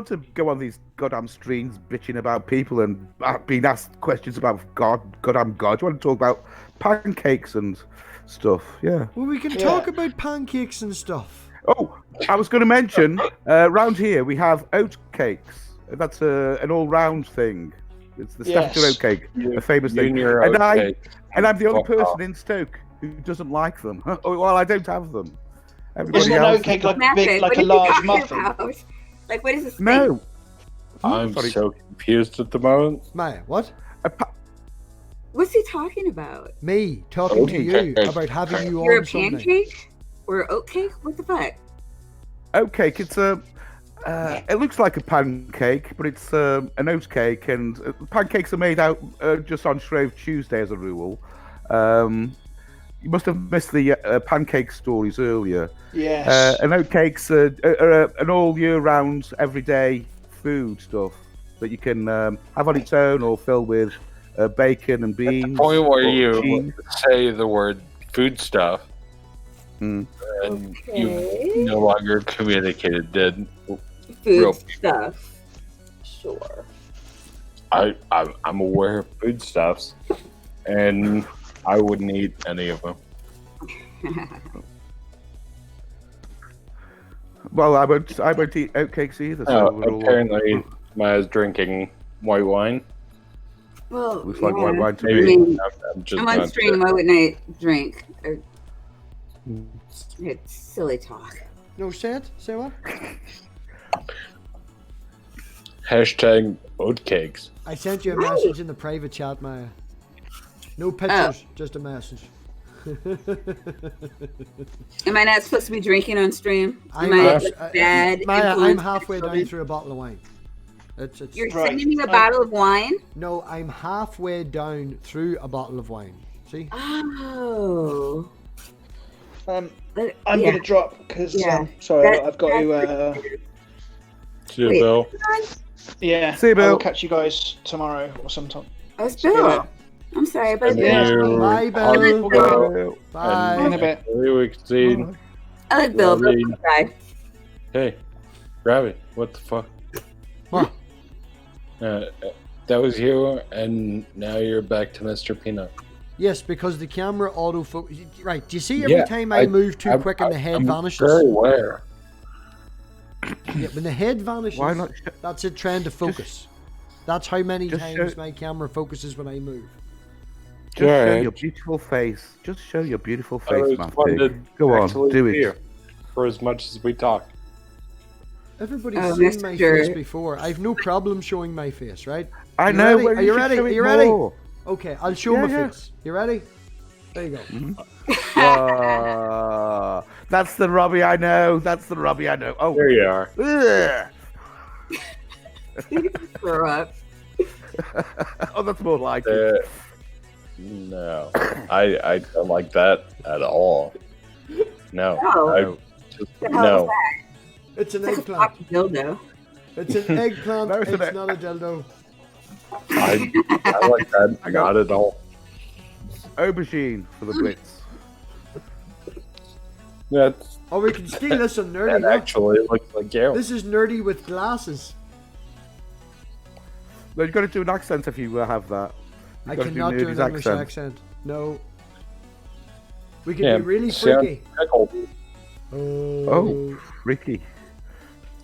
to go on these goddamn streams bitching about people and being asked questions about goddamn God. You want to talk about pancakes and stuff. Yeah. Well, we can talk about pancakes and stuff. Oh, I was going to mention, round here we have oat cakes. That's an all-round thing. It's the Staffordshire oat cake, a famous thing. Junior And oat cake. I'm the only Fuck off. person in Stoke who doesn't like them. Oh, well, I don't have them. Isn't Everybody an else. oat cake like Matt, big, what like are a you large talking muffin? about? Like, what is this thing? No. I'm Sorry. so confused at the moment. Maya, what? What's he talking about? Me talking to you Okay. about having you You're on a something. pancake or oat cake? What the fuck? Oat cake. It's it looks like a pancake, but it's an oat cake, and pancakes are made out just on Shrove Tuesday as a rule. You must have missed the pancake stories earlier. Yes. And oat cakes are an all year round, everyday food stuff that you can have on its own or fill with bacon and beans. Point where or you cheese. say the word food stuff, Mm. and Okay. you no longer communicated. Did Food Real stuff. Sure. I'm aware of foodstuffs, and I wouldn't eat any of them. Well, I won't eat oat cakes either. So Oh, we're all- apparently, Maya's drinking white wine. Well, Looks like white wine to Maybe me. mean, I'm just I'm on not stream. Why wouldn't I drink? It's silly talk. No, say it. Say what? Hashtag oatcakes. I sent you a message in the private chat, Maya. No pictures, just a message. Am I not supposed to be drinking on stream? Am I'm I abs- like, bad? Maya, I'm influence halfway on down children? through a bottle of wine. It's You're Right. sending me a bottle of wine? No, I'm halfway down through a bottle of wine. See? Oh. I'm Yeah. going to drop because, Yeah. sorry, That- I've got to, See you, Wait. Bill. yeah, See you, I will Bill. catch you guys tomorrow or sometime. Oh, it's Yeah. Bill. I'm sorry about Yeah. that. Bye, Bye, Bill. Bill. Bye. In a bit. Maybe we could see. I like Bill. Well, Bill's a guy. Hey, Rabbit, what the fuck? What? That was you, and now you're back to Mr. Peanut. Yes, because the camera autofocus. Right, do you see every Yeah, time I move too quick and the head I'm vanishes? very aware. Yeah, when the head vanishes, Why not? that's it trying to focus. That's how many just times show- my camera focuses when I move. Just show Alright. your beautiful face. Just show your beautiful I was face, Matt. funded Go on, actually do for it. you, for as much as we talk. Everybody's Oh, seen my Mr. face before. I've no problem showing my face, right? I You know. ready? but Are you should ready? show Are it you ready? more. Okay, I'll show Yeah, my yeah. face. You ready? There you go. That's the Robbie I know. That's the Robbie I know. Oh, There you are. ugh. Throw up. Oh, that's more like it. No, I don't like that at all. No, No. I just, What the hell was no. that? It's an It's like a eggplant. floppy dildo. It's an eggplant. No, it's It's an not a dildo. I like that not at all. Aubergine for the Blitz. That's Or we can steal this on nerdy. that Look, actually looks like you. this is nerdy with glasses. No, you've got to do an accent if you have that. You've I got to cannot do an Nerdy's English accent. No. We can Yeah, be really sound freaky. pickled. Oh, Ricky.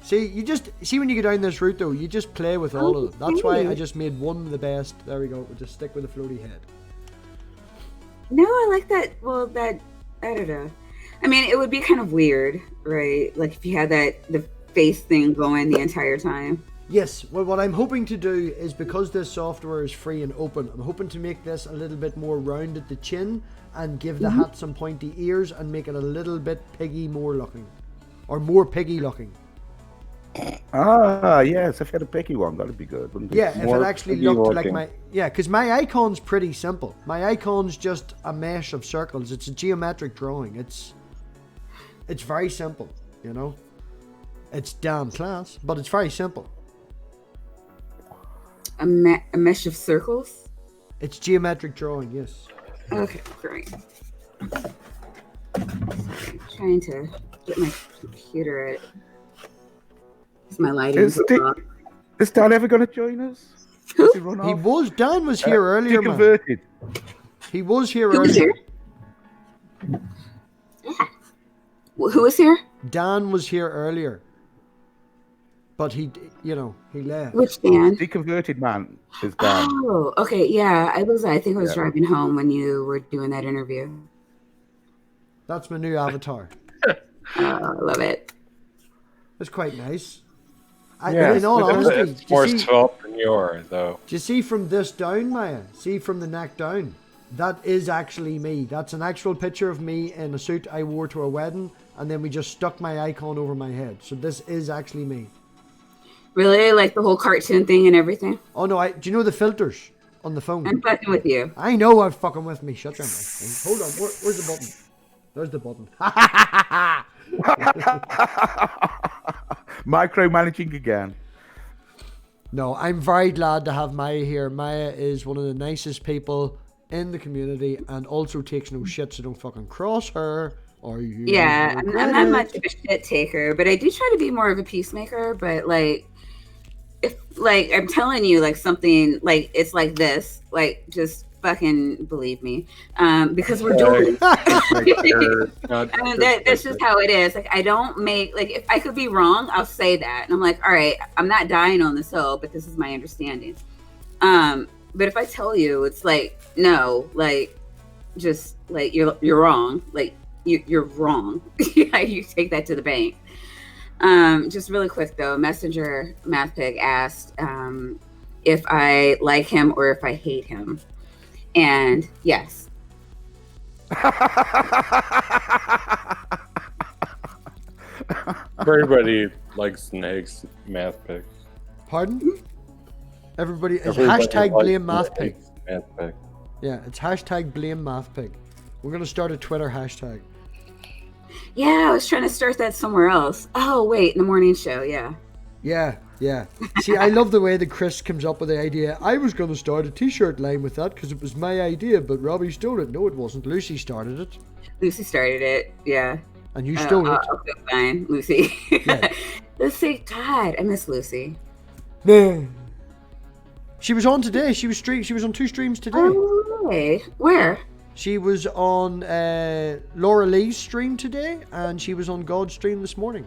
See, you just see when you go down this route though, you just play with all of them. That's why I just made one the best. There we go. We'll just stick with the floaty head. No, I like that. Well, that I don't know. I mean, it would be kind of weird, right? Like if you had the face thing going the entire time. Yes. Well, what I'm hoping to do is, because this software is free and open, I'm hoping to make this a little bit more round at the chin and give the hat some pointy ears and make it a little bit piggy more looking, or more piggy looking. Ah, yes. If you had a picky one, that'd be good, wouldn't it? Yeah, if More it actually piggy looked like looking. my... Yeah, because my icon's pretty simple. My icon's just a mesh of circles. It's a geometric drawing. It's very simple, you know? It's damn class, but it's very simple. A mesh of circles. It's geometric drawing, yes. Okay, great. Sorry, trying to get my computer at. Is my lighting? Is Dan ever going to join us? Who? Has he run He off? was... Dan was here earlier, man. Deconverted. He was here Who was earlier. here? Who was here? Dan was here earlier. But he, you know, he left. Which Dan? Deconverted man is Dan. Oh, okay, yeah. I think I was Yeah. driving home when you were doing that interview. That's my new avatar. I love it. It's quite nice. Yeah, In all honesty, it's more do you see, self-preneur, though. do you see from this down, Maya? See from the neck down? That is actually me. That's an actual picture of me in a suit I wore to a wedding, and then we just stuck my icon over my head. So this is actually me. Really? Like the whole cartoon thing and everything? Oh no, do you know the filters on the phone? I'm fucking with you. I know I'm fucking with me. Shut your mouth. Hold on, where's the button? There's the button. Micromanaging again. No, I'm very glad to have Maya here. Maya is one of the nicest people in the community and also takes no shit, so don't fucking cross her. Or you Yeah, I'm regret not it. much of a shit taker, but I do try to be more of a peacemaker. But like, if like I'm telling you, like something like it's like this, like just fucking believe me, because we're doing. And that's just how it is. Like I don't make like if I could be wrong, I'll say that, and I'm like, all right, I'm not dying on this hill, but this is my understanding. But if I tell you, it's like no, like just like you're wrong, like you're wrong. Yeah, you take that to the bank. Just really quick though, Messenger MathPig asked if I like him or if I hate him, and yes. Everybody likes snakes, MathPig. Pardon? Everybody is Everybody hashtag likes blame MathPig. snakes, MathPig. Yeah, it's hashtag blame MathPig. We're gonna start a Twitter hashtag. Yeah, I was trying to start that somewhere else. Oh wait, in the morning show, yeah. Yeah. See, I love the way that Chris comes up with the idea. I was gonna start a t-shirt line with that because it was my idea, but Robbie stole it. No, it wasn't. Lucy started it. Lucy started it, yeah. And you stole it. Okay, fine, Lucy. Yeah. Lucy, God, I miss Lucy. No. She was on today. She was on 2 streams today. Oh, hey. Where? She was on Laura Lee's stream today, and she was on God's stream this morning.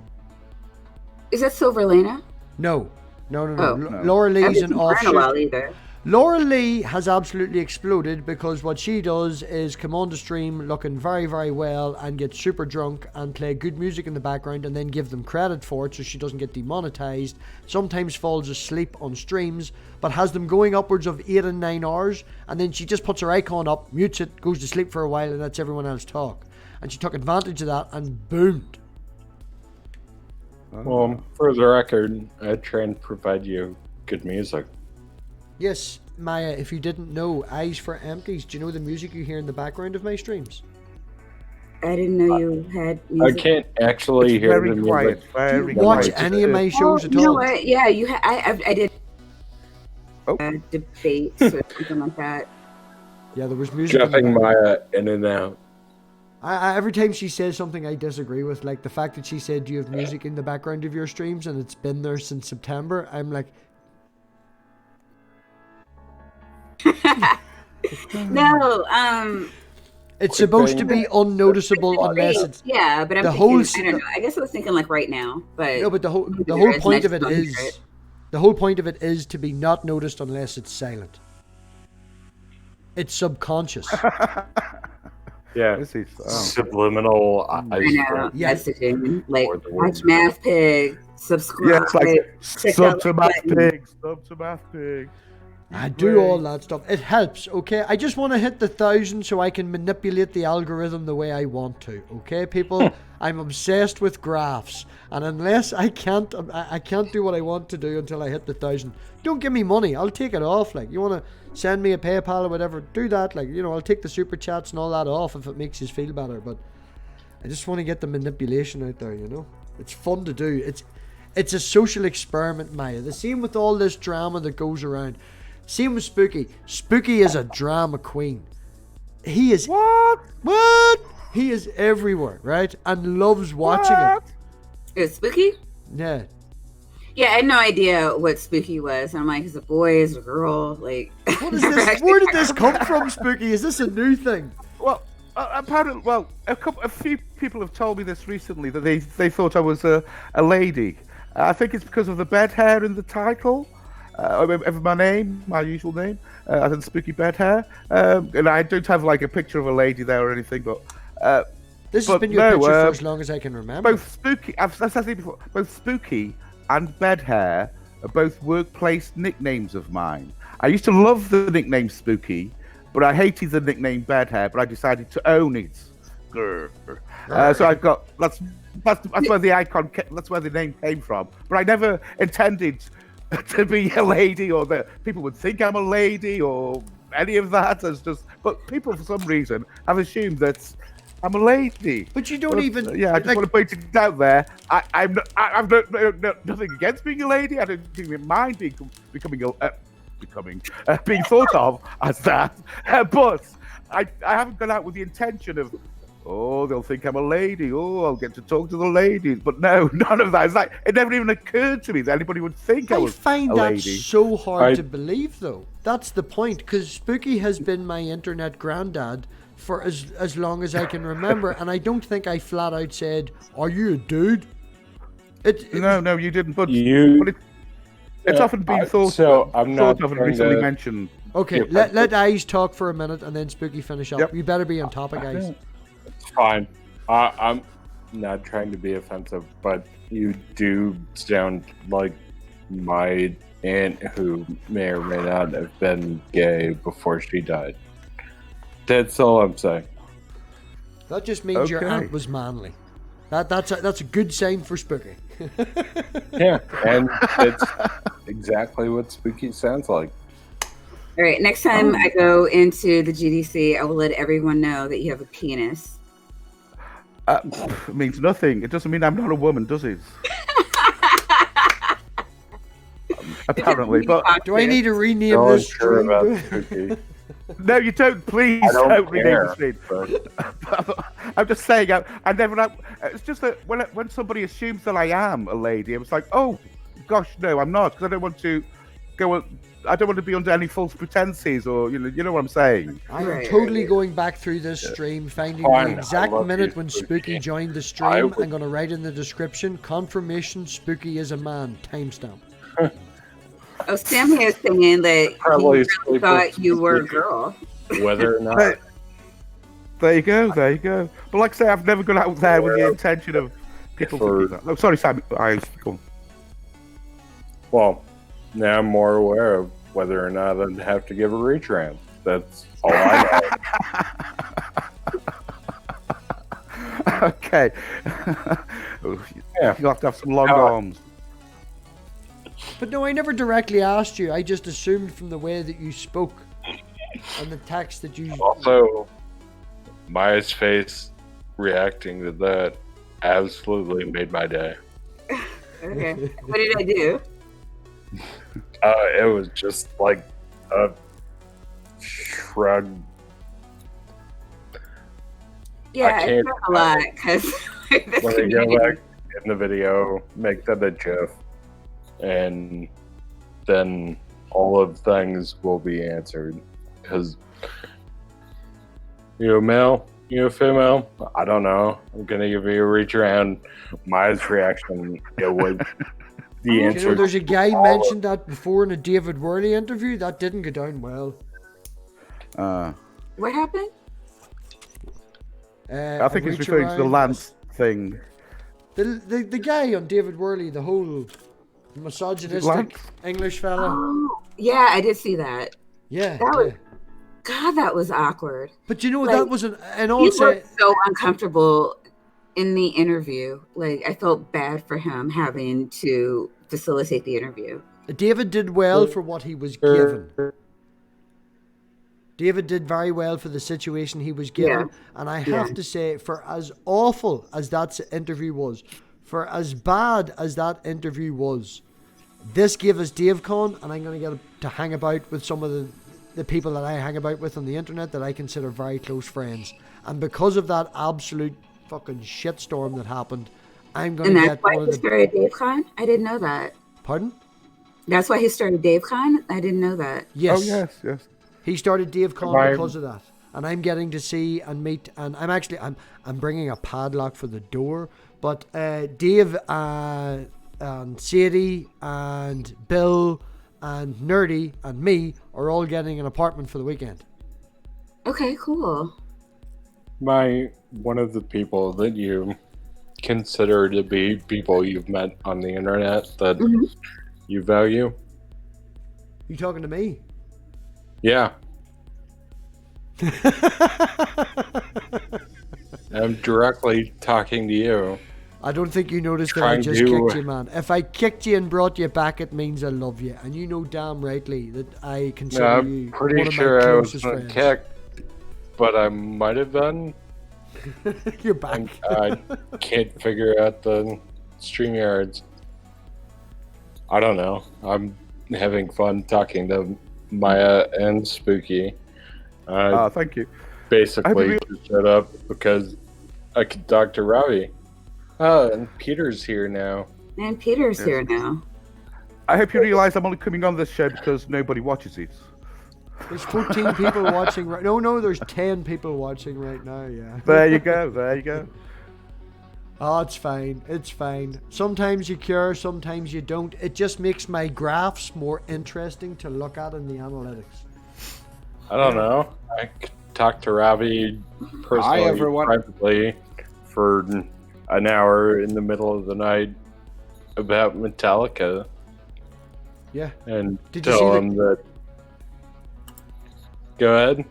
Is that Silver Lena? No. Oh. No. Laura Lee's I an haven't seen her in a offshoot. while either. Laura Lee has absolutely exploded because what she does is come on the stream looking very, very well and get super drunk and play good music in the background and then give them credit for it so she doesn't get demonetized. Sometimes falls asleep on streams, but has them going upwards of 8 and 9 hours, and then she just puts her icon up, mutes it, goes to sleep for a while, and lets everyone else talk. And she took advantage of that and boomed. Well, for the record, I try and provide you good music. Yes, Maya, if you didn't know, Eyes for Empties, do you know the music you hear in the background of my streams? I didn't know you had I music. can't actually It's hear very the music. quiet. Very Watch quiet. any of my shows at you know all. what? Yeah, you I did Oh. debates or something like that. Yeah, there was music. in the Jumping background. Maya in and out. I every time she says something I disagree with, like the fact that she said, do you have music in the background of your streams and it's been there since September, I'm like, No, It's supposed to be unnoticeable unless it's Yeah, but I'm the thinking, whole I don't know. I guess I was thinking like right now, but no, but the whole there is point of next it month, is right? the whole point of it is to be not noticed unless it's silent. It's subconscious. Yeah. This is, Subliminal I know, iceberg. Yeah. messaging, like Or the watch word. MathPig, subscribe. yeah, it's like click sub that to like button. MathPig, sub to MathPig. I do all that stuff. It helps, okay? I just want to hit the 1,000 so I can manipulate the algorithm the way I want to, okay, people? I'm obsessed with graphs, and unless I can't do what I want to do until I hit the 1,000. Don't give me money. I'll take it off. Like, you want to send me a PayPal or whatever, do that. Like, you know, I'll take the super chats and all that off if it makes you feel better. But I just want to get the manipulation out there, you know? It's fun to do. It's a social experiment, Maya. The same with all this drama that goes around. Same with Spooky. Spooky is a drama queen. He is... What? He is everywhere, right? And loves watching it. Is it spooky? Yeah. Yeah, I had no idea what spooky was. I'm like, is it a boy? Is it a girl? Like, What is this? Where did this come from, Spooky? Is this a new thing? Well, apparently, a few people have told me this recently that they thought I was a lady. I think it's because of the bed hair in the title. Of my name, my usual name, as in Spooky Bed Hair. And I don't have like a picture of a lady there or anything, but This has been your picture for as long as I can remember. both Spooky, I've said it before, both Spooky and Bed Hair are both workplace nicknames of mine. I used to love the nickname Spooky, but I hated the nickname Bed Hair, but I decided to own it. So I've got, that's where the icon, that's where the name came from. But I never intended to be a lady, or that people would think I'm a lady, or any of that. It's just, but people for some reason have assumed that I'm a lady. But you don't even. Yeah, I just want to point it out there. I've nothing against being a lady. I don't even mind being thought of as that. But I haven't gone out with the intention of, oh, they'll think I'm a lady. Oh, I'll get to talk to the ladies. But no, none of that. It's like, it never even occurred to me that anybody would think I was find a that lady. so hard to believe, though. That's the point, because Spooky has been my internet granddad for as long as I can remember, and I don't think I flat out said, "Are you a dude?" No, you didn't. But You. it's often been thought. So I'm not thought of and trying recently to- mentioned. Okay, Yeah, let Eyes talk for a minute, and then Spooky finish up. Yep. You better be on topic, Eyes. It's fine. I'm not trying to be offensive, but you do sound like my aunt who may or may not have been gay before she died. That's all I'm saying. That just means your Okay. aunt was manly. That's a good sign for Spooky. Yeah, and it's exactly what Spooky sounds like. all right, next time I go into the GDC, I will let everyone know that you have a penis. It means nothing. It doesn't mean I'm not a woman, does it? Apparently, but Do I need to rename So this unsure stream? about Spooky. no, you don't. Please I don't don't rename the care, stream. but I'm just saying. I never. It's just that when somebody assumes that I am a lady, it's like, oh, gosh, no, I'm not, because I don't want to go. I don't want to be under any false pretenses, or you know what I'm saying. I am Right. totally going back through this stream, finding Fine, the I exact love minute you, when Spooky. Spooky joined the I stream. would- I'm going to write in the description, confirmation Spooky is a man, timestamp. Oh, Sam here is saying that Probably he sleep really thought with you were a Spooky. girl. whether or not There you go. There you go. But like I say, I've never gone out there with the intention of people For- thinking that. Oh, sorry, Sam. Go on. well, now I'm more aware of whether or not I'd have to give a retrans. That's all I know. Okay. Yeah. You'll have to have some long Uh, arms. But no, I never directly asked you. I just assumed from the way that you spoke and the text that you. Also, Maya's face reacting to that absolutely made my day. Okay. What did I do? It was just like a shrug. Yeah, I it's can't- not a lot because When I go back in the video, make that a GIF, and then all of things will be answered. Because You a male? You a female? I don't know. I'm gonna give you a reach around. My reaction, it was the You answer. know, there's a guy mentioned that before in a David Worley interview. That didn't go down well. What happened? I think a he's reach referring to the around. Lance thing. The guy on David Worley, the whole misogynistic Lance? English fella. Oh, yeah, I did see that. Yeah, That was- yeah. God, that was awkward. But you know, Like, that was an He looked so uncomfortable in the interview. Like, I felt bad for him having to facilitate the interview. David did well for what he was given. David did very well for the situation he was given. Yeah. And I have to say, for as awful as that interview was, for as bad as that interview was, this gave us DaveCon, and I'm going to get to hang about with some of the people that I hang about with on the internet that I consider very close friends. And because of that absolute fucking shitstorm that happened, I'm going And to that's get why one he of the... started DaveCon? I didn't know that. Pardon? That's why he started DaveCon? I didn't know that. Yes. Oh, yes. He started DaveCon Right. because of that, and I'm getting to see and meet. And I'm bringing a padlock for the door. But Dave and Sadie and Bill and Nerdy and me are all getting an apartment for the weekend. Okay, cool. One of the people that you consider to be people you've met on the internet that you value. You talking to me? Yeah. I'm directly talking to you. I don't think you noticed that I Trying just to- kicked you, man. If I kicked you and brought you back, it means I love you, and you know damn rightly that I consider No, you I'm pretty one of sure my I was closest not friends. kicked, but I might have been. You're back. And I can't figure out the StreamYards. I don't know. I'm having fun talking to Maya and Spooky. Thank you. Basically just shut up because I could talk to Robbie. Oh, and Peter's here now. And Peter's here now. I hope you realise I'm only coming on this show because nobody watches it. There's 14 people watching right. No, there's 10 people watching right now. Yeah. There you go. Oh, it's fine. It's fine. Sometimes you cure, sometimes you don't. It just makes my graphs more interesting to look at in the analytics. I don't know. I could talk to Robbie personally, everyone. privately, for an hour in the middle of the night about Metallica Yeah. and Did you see tell the- him that. Go ahead.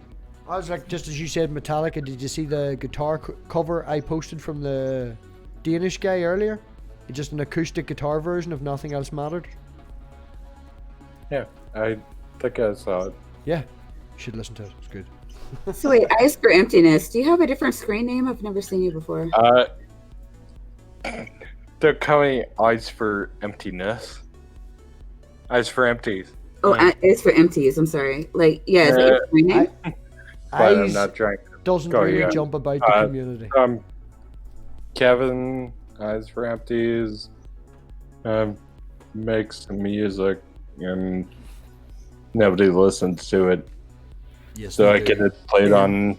I was like, just as you said, Metallica. Did you see the guitar cover I posted from the Danish guy earlier? It's just an acoustic guitar version of Nothing Else Mattered. Yeah, I think I saw it. Yeah, you should listen to it. It's good. So wait, Eyes for Emptiness. Do you have a different screen name? I've never seen you before. They're calling Eyes for Emptiness. Eyes for Empties. Oh, Eyes for Empties. I'm sorry. Like, yeah, is that your screen name? But I'm Eyes not trying. doesn't Oh, really yeah. jump about the community. Kevin, Eyes for Empties, makes some music and nobody listens to it. Yes, So they I do. get it played on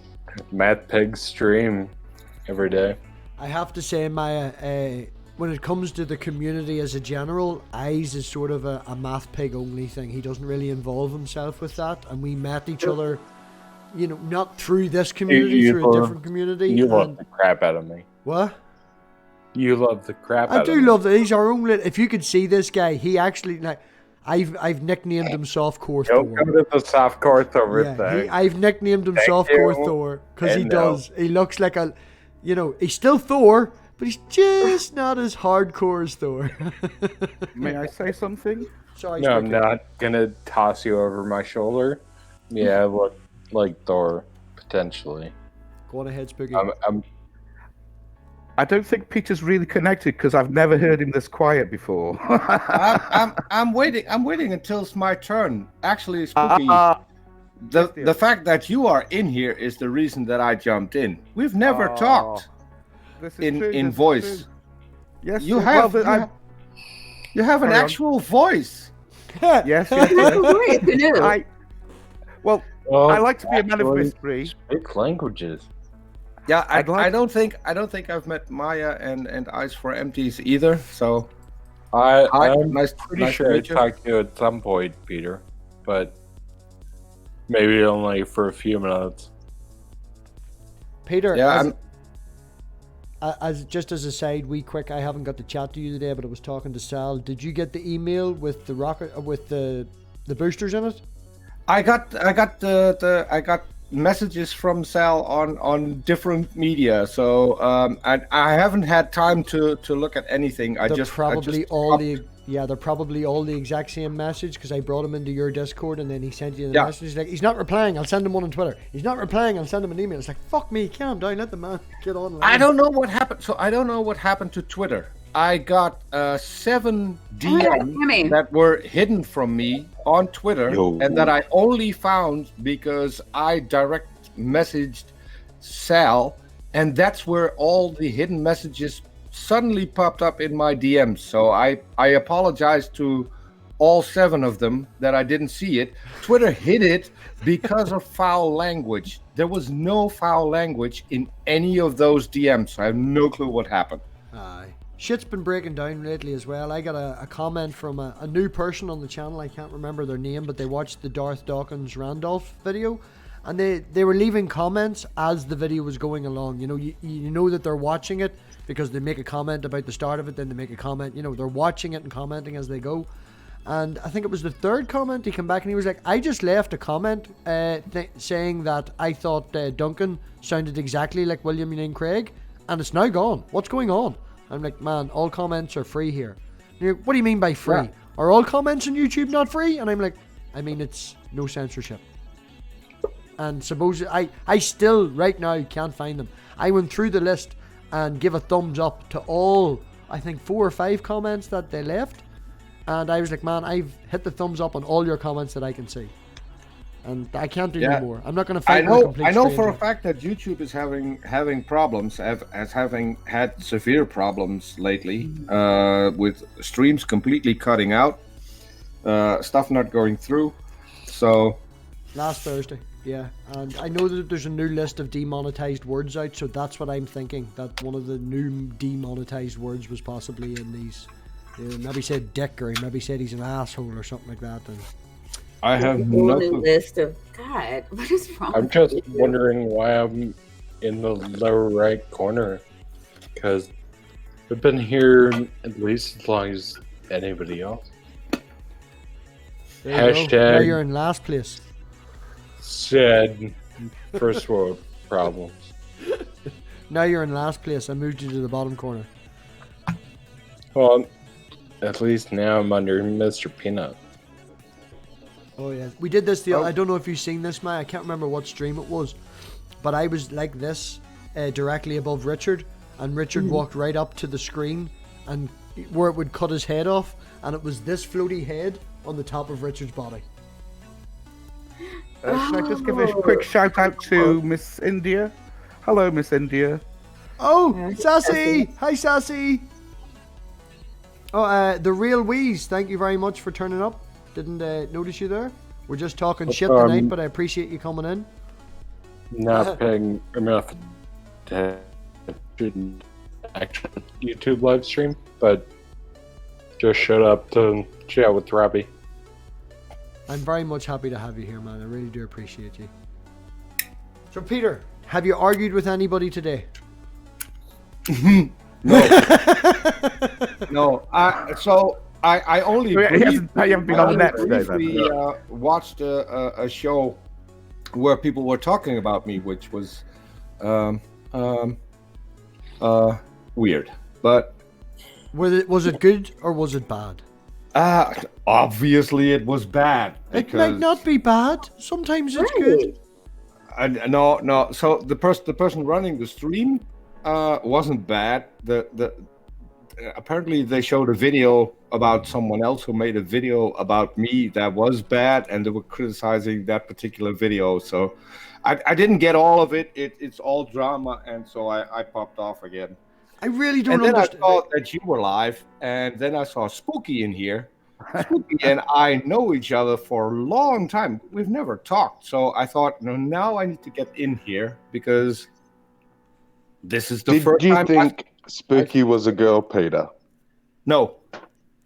MathPig's stream every day. I have to say, Maya, when it comes to the community as a general, Eyes is sort of a MathPig only thing. He doesn't really involve himself with that, and we met each other, you know, not through this community, You through a love- different community. You love and- the crap out of me. what? You love the crap I out do of me. love that. He's our own. If you could see this guy, he actually like. I've nicknamed him Softcore Don't Thor. come to the softcore Thor Yeah, thing. I've nicknamed him Thank Softcore you. Thor because he And no. does. He looks like a, you know, he's still Thor, but he's just not as hardcore as Thor. May I say something? Sorry, No, I'm Spooky. not gonna toss you over my shoulder. Yeah, I look like Thor, potentially. Go on ahead, Spooky. I'm I don't think Peter's really connected because I've never heard him this quiet before. I'm waiting. I'm waiting until it's my turn. Actually, Spooky, Yes, the fact that you are in here is the reason that I jumped in. We've never talked This is in true, this is voice. true. Yes, You well, have you have an Carry on. actual voice. yes, yes, Oh, yes. wait, who knew? I, well, Well, I like to be a man of actually, mystery. Speak languages. Yeah, I I don't think I've met Maya and Ice for Empties either. So Hi, I'm nice pretty to sure I meet you. talked to you at some point, Peter, but maybe only for a few minutes. Peter, Yeah, as just as a side, I haven't got to chat to you today, but I was talking to Sal. Did you get the email with the rocket with the boosters in it? I got messages from Sal on different media, so I haven't had time to look at anything. They're probably all the exact same message because I brought him into your Discord and then he sent you the message. He's like, he's not replying. I'll send him one on Twitter. He's not replying. I'll send him an email. It's like, fuck me, calm down. Let the man get on. I don't know what happened. So I don't know what happened to Twitter. I got 7 DMs that were hidden from me on Twitter, and that I only found because I direct messaged Sal, and that's where all the hidden messages suddenly popped up in my DMs. So I apologize to all 7 of them that I didn't see it. Twitter hid it because of foul language. There was no foul language in any of those DMs. So I have no clue what happened. Aye. Shit's been breaking down lately as well. I got a comment from a new person on the channel. I can't remember their name, but they watched the Darth Dawkins Randolph video, and they were leaving comments as the video was going along. You know, you know that they're watching it because they make a comment about the start of it, then they make a comment. You know, they're watching it and commenting as they go. And I think it was the 3rd comment. He came back and he was like, "I just left a comment saying that I thought Duncan sounded exactly like William Lane Craig, and it's now gone. What's going on?" I'm like, man, all comments are free here. And you're like, what do you mean by free? Yeah. Are all comments on YouTube not free? And I'm like, I mean, it's no censorship. And suppose I still right now can't find them. I went through the list and give a thumbs up to all, I think 4 or 5 comments that they left. And I was like, man, I've hit the thumbs up on all your comments that I can see. And I can't do no more. I'm not going to fight with a complete stranger. For a fact that YouTube is having problems, having had severe problems lately, with streams completely cutting out, stuff not going through. So last Thursday, yeah, and I know that there's a new list of demonetized words out, so that's what I'm thinking. That one of the new demonetized words was possibly in these. Maybe said dick, or maybe said he's an asshole or something like that. And I have no list of God. What is wrong? I'm just wondering why I'm in the lower right corner, because I've been here at least as long as anybody else. Hashtag. Now you're in last place. Said first world problems. Now you're in last place. I moved you to the bottom corner. Well, at least now I'm under Mr. Peanut. Oh yeah, we did this. I don't know if you've seen this, Mike. I can't remember what stream it was, but I was like this, directly above Richard, and Richard walked right up to the screen, and where it would cut his head off, and it was this floaty head on the top of Richard's body. Should I just give a quick shout out to Miss India? Hello, Miss India. Oh, Sassy! Hi, Sassy! Oh, the real Wheeze, thank you very much for turning up. Didn't notice you there. We're just talking shit tonight, but I appreciate you coming in. Not paying enough to actual YouTube live stream, but just showed up to chat with Robbie. I'm very much happy to have you here, man. I really do appreciate you. So, Peter, have you argued with anybody today? No. I only haven't been on the net today. We watched a show where people were talking about me, which was weird. But was it good or was it bad? Obviously it was bad. It might not be bad. Sometimes it's good. No. So the person running the stream wasn't bad. Apparently they showed a video about someone else who made a video about me that was bad, and they were criticizing that particular video. So I didn't get all of it. It's all drama, and so I popped off again. I really don't understand. And then understand. I saw that you were live, and then I saw Spooky in here, Spooky and I know each other for a long time. We've never talked. So I thought, no, now I need to get in here because this is the first time. Did you think Spooky was a girl, Peter? No.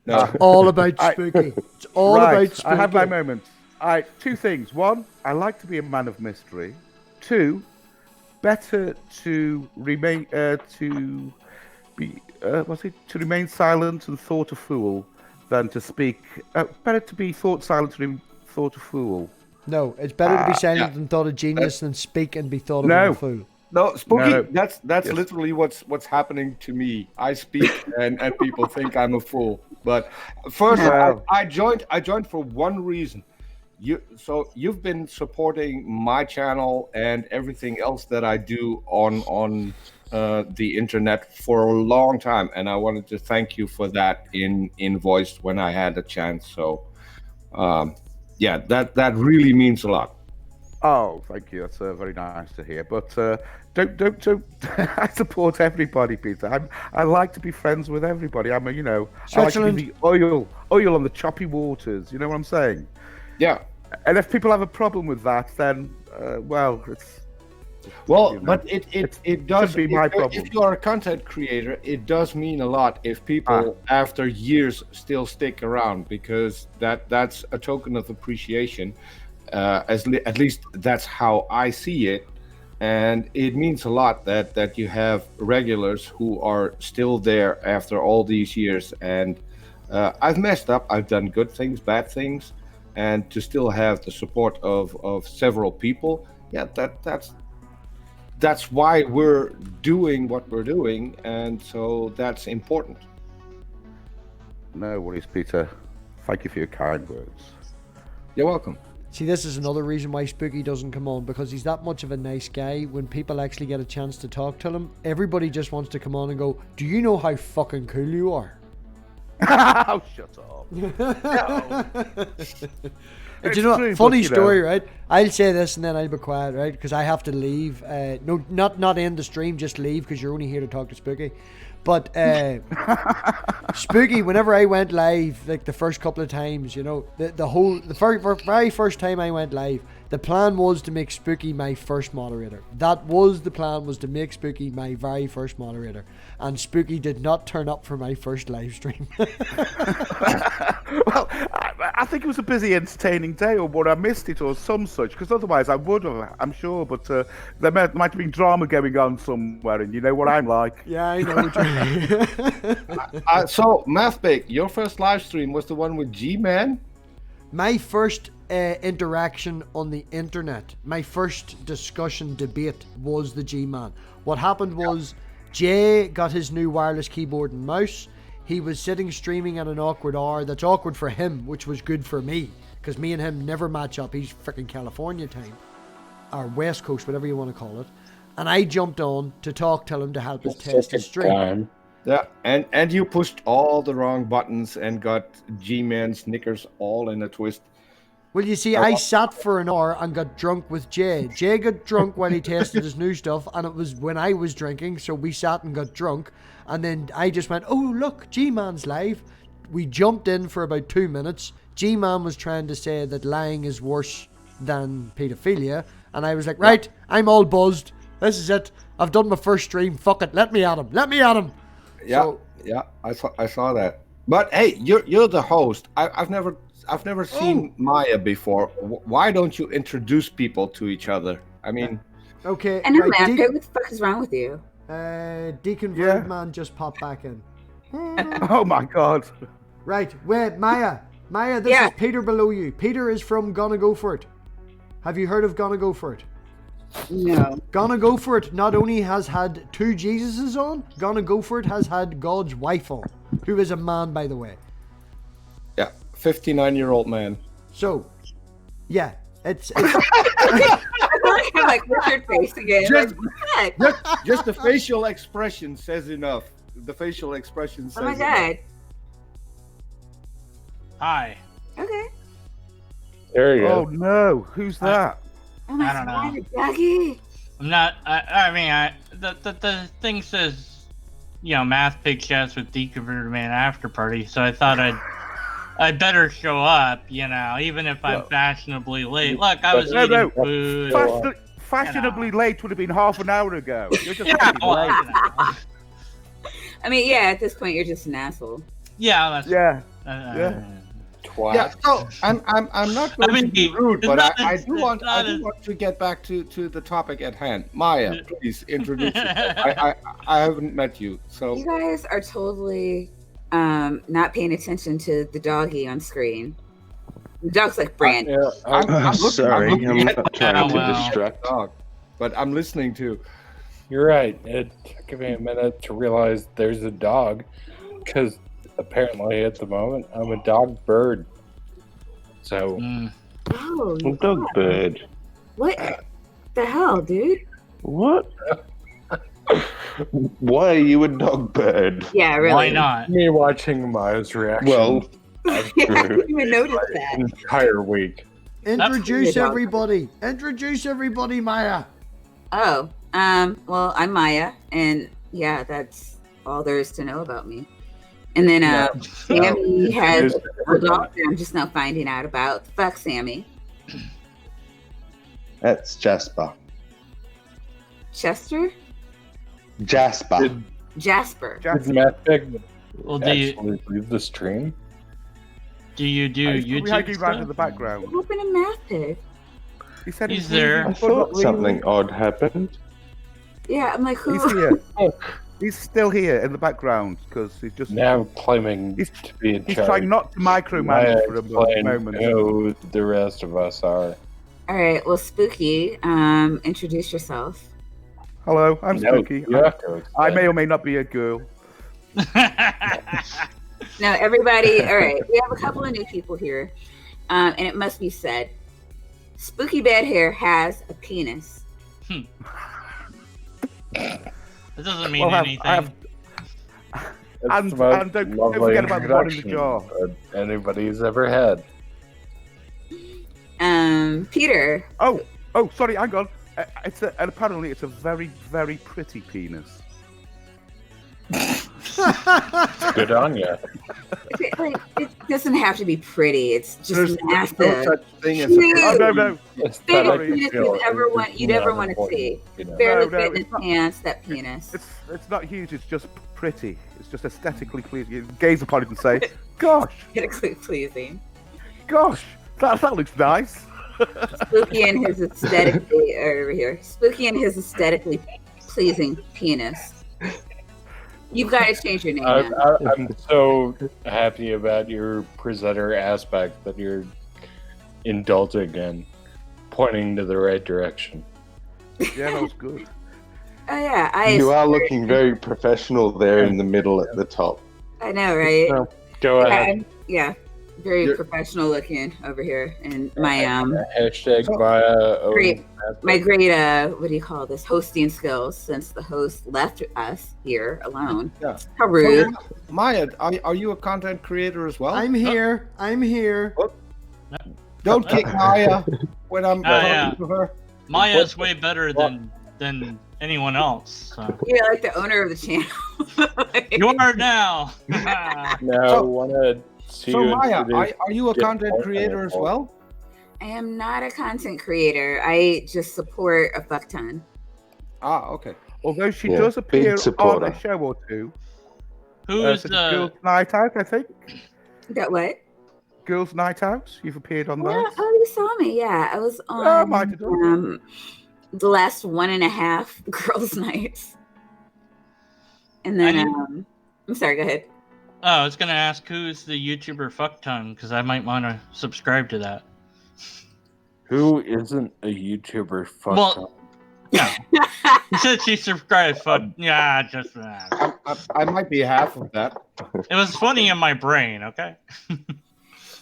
No. It's all about Spooky. It's all about Spooky. I have my moments. Two things. One, I like to be a man of mystery. Two, better to remain silent and thought a fool than to speak. Better to be thought silent and thought a fool. No, it's better to be silent and thought a genius than speak and be thought of a fool. No, Spooky. No. That's yes. Literally what's happening to me. I speak and people think I'm a fool. But first, I joined for one reason. You've been supporting my channel and everything else that I do on the internet for a long time, and I wanted to thank you for that in voice when I had a chance. So, that really means a lot. Oh, thank you. That's very nice to hear. But don't. I support everybody, Peter. I like to be friends with everybody. I like to be the oil on the choppy waters. You know what I'm saying? Yeah. And if people have a problem with that, then it's. Well, but it does be my problem. If you are a content creator, it does mean a lot if people after years still stick around, because that's a token of appreciation. At least that's how I see it, and it means a lot that you have regulars who are still there after all these years. And I've messed up. I've done good things, bad things, and to still have the support of several people, that's why we're doing what we're doing, and so that's important. No worries, Peter. Thank you for your kind words. You're welcome. See, this is another reason why Spooky doesn't come on, because he's that much of a nice guy. When people actually get a chance to talk to him, everybody just wants to come on and go, do you know how fucking cool you are? Oh, shut up. Do you know, true, funny story, right? I'll say this and then I'll be quiet, right? Because I have to leave. No, not end the stream, just leave, because you're only here to talk to Spooky. But Spooky, whenever I went live, like the first couple of times, the very first time I went live, the plan was to make Spooky my first moderator. That was the plan, was to make Spooky my very first moderator. And Spooky did not turn up for my first live stream. Well, I think it was a busy, entertaining day, or I missed it, or some such, because otherwise I would have, I'm sure, but there might have been drama going on somewhere, and you know what I'm like. Yeah, I know. So, MathPig, your first live stream was the one with G-Man? My first interaction on the internet, my first discussion debate was the G-Man. What happened was Jay got his new wireless keyboard and mouse. He was sitting streaming at an awkward hour that's awkward for him, which was good for me, because me and him never match up. He's freaking California time, or West Coast, whatever you want to call it. And I jumped on to talk to him to help us test his stream. Yeah, and you pushed all the wrong buttons and got G-Man's knickers all in a twist. Well, you see, I sat for an hour and got drunk with Jay. Jay got drunk while he tested his new stuff, and it was when I was drinking, so we sat and got drunk. And then I just went, oh, look, G-Man's live. We jumped in for about 2 minutes. G-Man was trying to say that lying is worse than pedophilia. And I was like, right, I'm all buzzed. This is it. I've done my first stream. Fuck it. Let me at him. Let me at him. Yeah, I saw that. But hey, you're the host. I've never seen Maya before. Why don't you introduce people to each other? I mean, okay. And right, what the fuck is wrong with you? Deconverted man just popped back in. Oh my god. Right, wait, Maya, this is Peter below you. Peter is from Gonna Go For It. Have you heard of Gonna Go For It? No. Gonna Go For It not only has had 2 Jesuses on, Gonna Go For It has had God's wife on, who is a man, by the way. Yeah, 59-year-old man. So, yeah, it's like Richard face again. Just the facial expression says enough. The facial expression says enough. Oh my god. Hi. Okay. There you go. Oh no, who's that? Oh my I don't know. God, Dougie. I'm not. The thing says, MathPig Chats with Deconverted Man After Party. So I thought I'd I better show up, even if I'm fashionably late. Look, I was eating food. Fashionably late would have been half an hour ago. You're just Yeah, fucking late. I mean, yeah, at this point, you're just an asshole. Yeah, that's Yeah. Twat. Yeah, so I'm not going to be rude, but I do want to get back to the topic at hand. Maya, please introduce yourself. I haven't met you, so You guys are totally not paying attention to the doggy on screen. The dog's like Brand. I'm sorry, I'm not trying to wow. distract. dog, but I'm listening to. You're right. It took me a minute to realize there's a dog, because apparently at the moment I'm a dog bird. So Oh, Dog bird. what the hell, dude? What? Why are you a dog bird? Yeah, really. Why not? me watching Maya's reaction. Well, I didn't even notice that. entire week. Introduce That's- everybody. Introduce everybody, Maya. Oh, well, I'm Maya, and yeah, that's all there is to know about me. And then Sammy has a dog that I'm just now finding out about. Fuck Sammy. that's Jasper. Chester? Jasper. Jasper. Did MathPig Well, actually leave the stream? do you do He's probably hiding YouTube right in stuff? the background. What happened to Math Pig? He said He's there. I thought something odd happened. Yeah, I'm like, who? He's here. He's still here in the background because he's just Now claiming He's- to be in he's charge. trying not to Maya micromanage for a explained moment. who the rest of us are. All right, well, Spooky, introduce yourself. Hello, I'm No, Spooky. you have to I explain. may or may not be a girl. Now, everybody, all right, we have a couple of new people here, and it must be said, Spooky Bad Hair has a penis. That doesn't mean Well, anything. I have It's And- the most and don't lovely forget about the one in the introduction jar. that anybody's ever had. Peter. Oh, sorry, hang on. And apparently it's a very, very pretty penis. Good on you. It doesn't have to be pretty. It's just There's massive. no such thing as Huge. Oh, no. Biggest Sorry. penis you'd ever want to see. Barely No, fit in it's his not- pants. That penis. It's not huge, it's just pretty. It's just aesthetically pleasing. You gaze upon it and say, gosh, Aesthetically pleasing. that looks nice. Spooky and his aesthetically over here. Spooky and his aesthetically pleasing penis. You've got to change your name now. I'm so happy about your presenter aspect that you're indulging in, pointing to the right direction. Yeah, that was good. Oh yeah, You are looking very professional there in the middle at the top. I know, right? So, go ahead. Yeah, very You're- professional looking over here, and my Hashtag Maya. great, my great what do you call this, hosting skills, since the host left us here alone. Yeah. How rude. Maya, are you a content creator as well? I'm here. I'm here. Don't kick Maya when I'm talking yeah. to her. Maya's way better than anyone else. So. You're like the owner of the channel. You are now. Now, So- want to see So you Maya, introduce- are you a Yeah, content creator as well? I am not a content creator. I just support a fuck ton. Ah, okay. Although she Yeah, does big appear on supporter. a show or two. Who's Such as Girls' Night Out, I think. That what? Girls' Night Out, you've appeared on Yeah, those. oh, you saw me. Yeah, I was Oh, might have done. on the last 1.5 girls' nights. And then, I'm sorry, go ahead. Oh, I was gonna ask who's the YouTuber fuckton because I might want to subscribe to that. Who isn't a YouTuber? Fuck Well, yeah. You said she subscribed. Fuck. Yeah, just I might be half of that. it was funny in my brain. Okay. Yeah,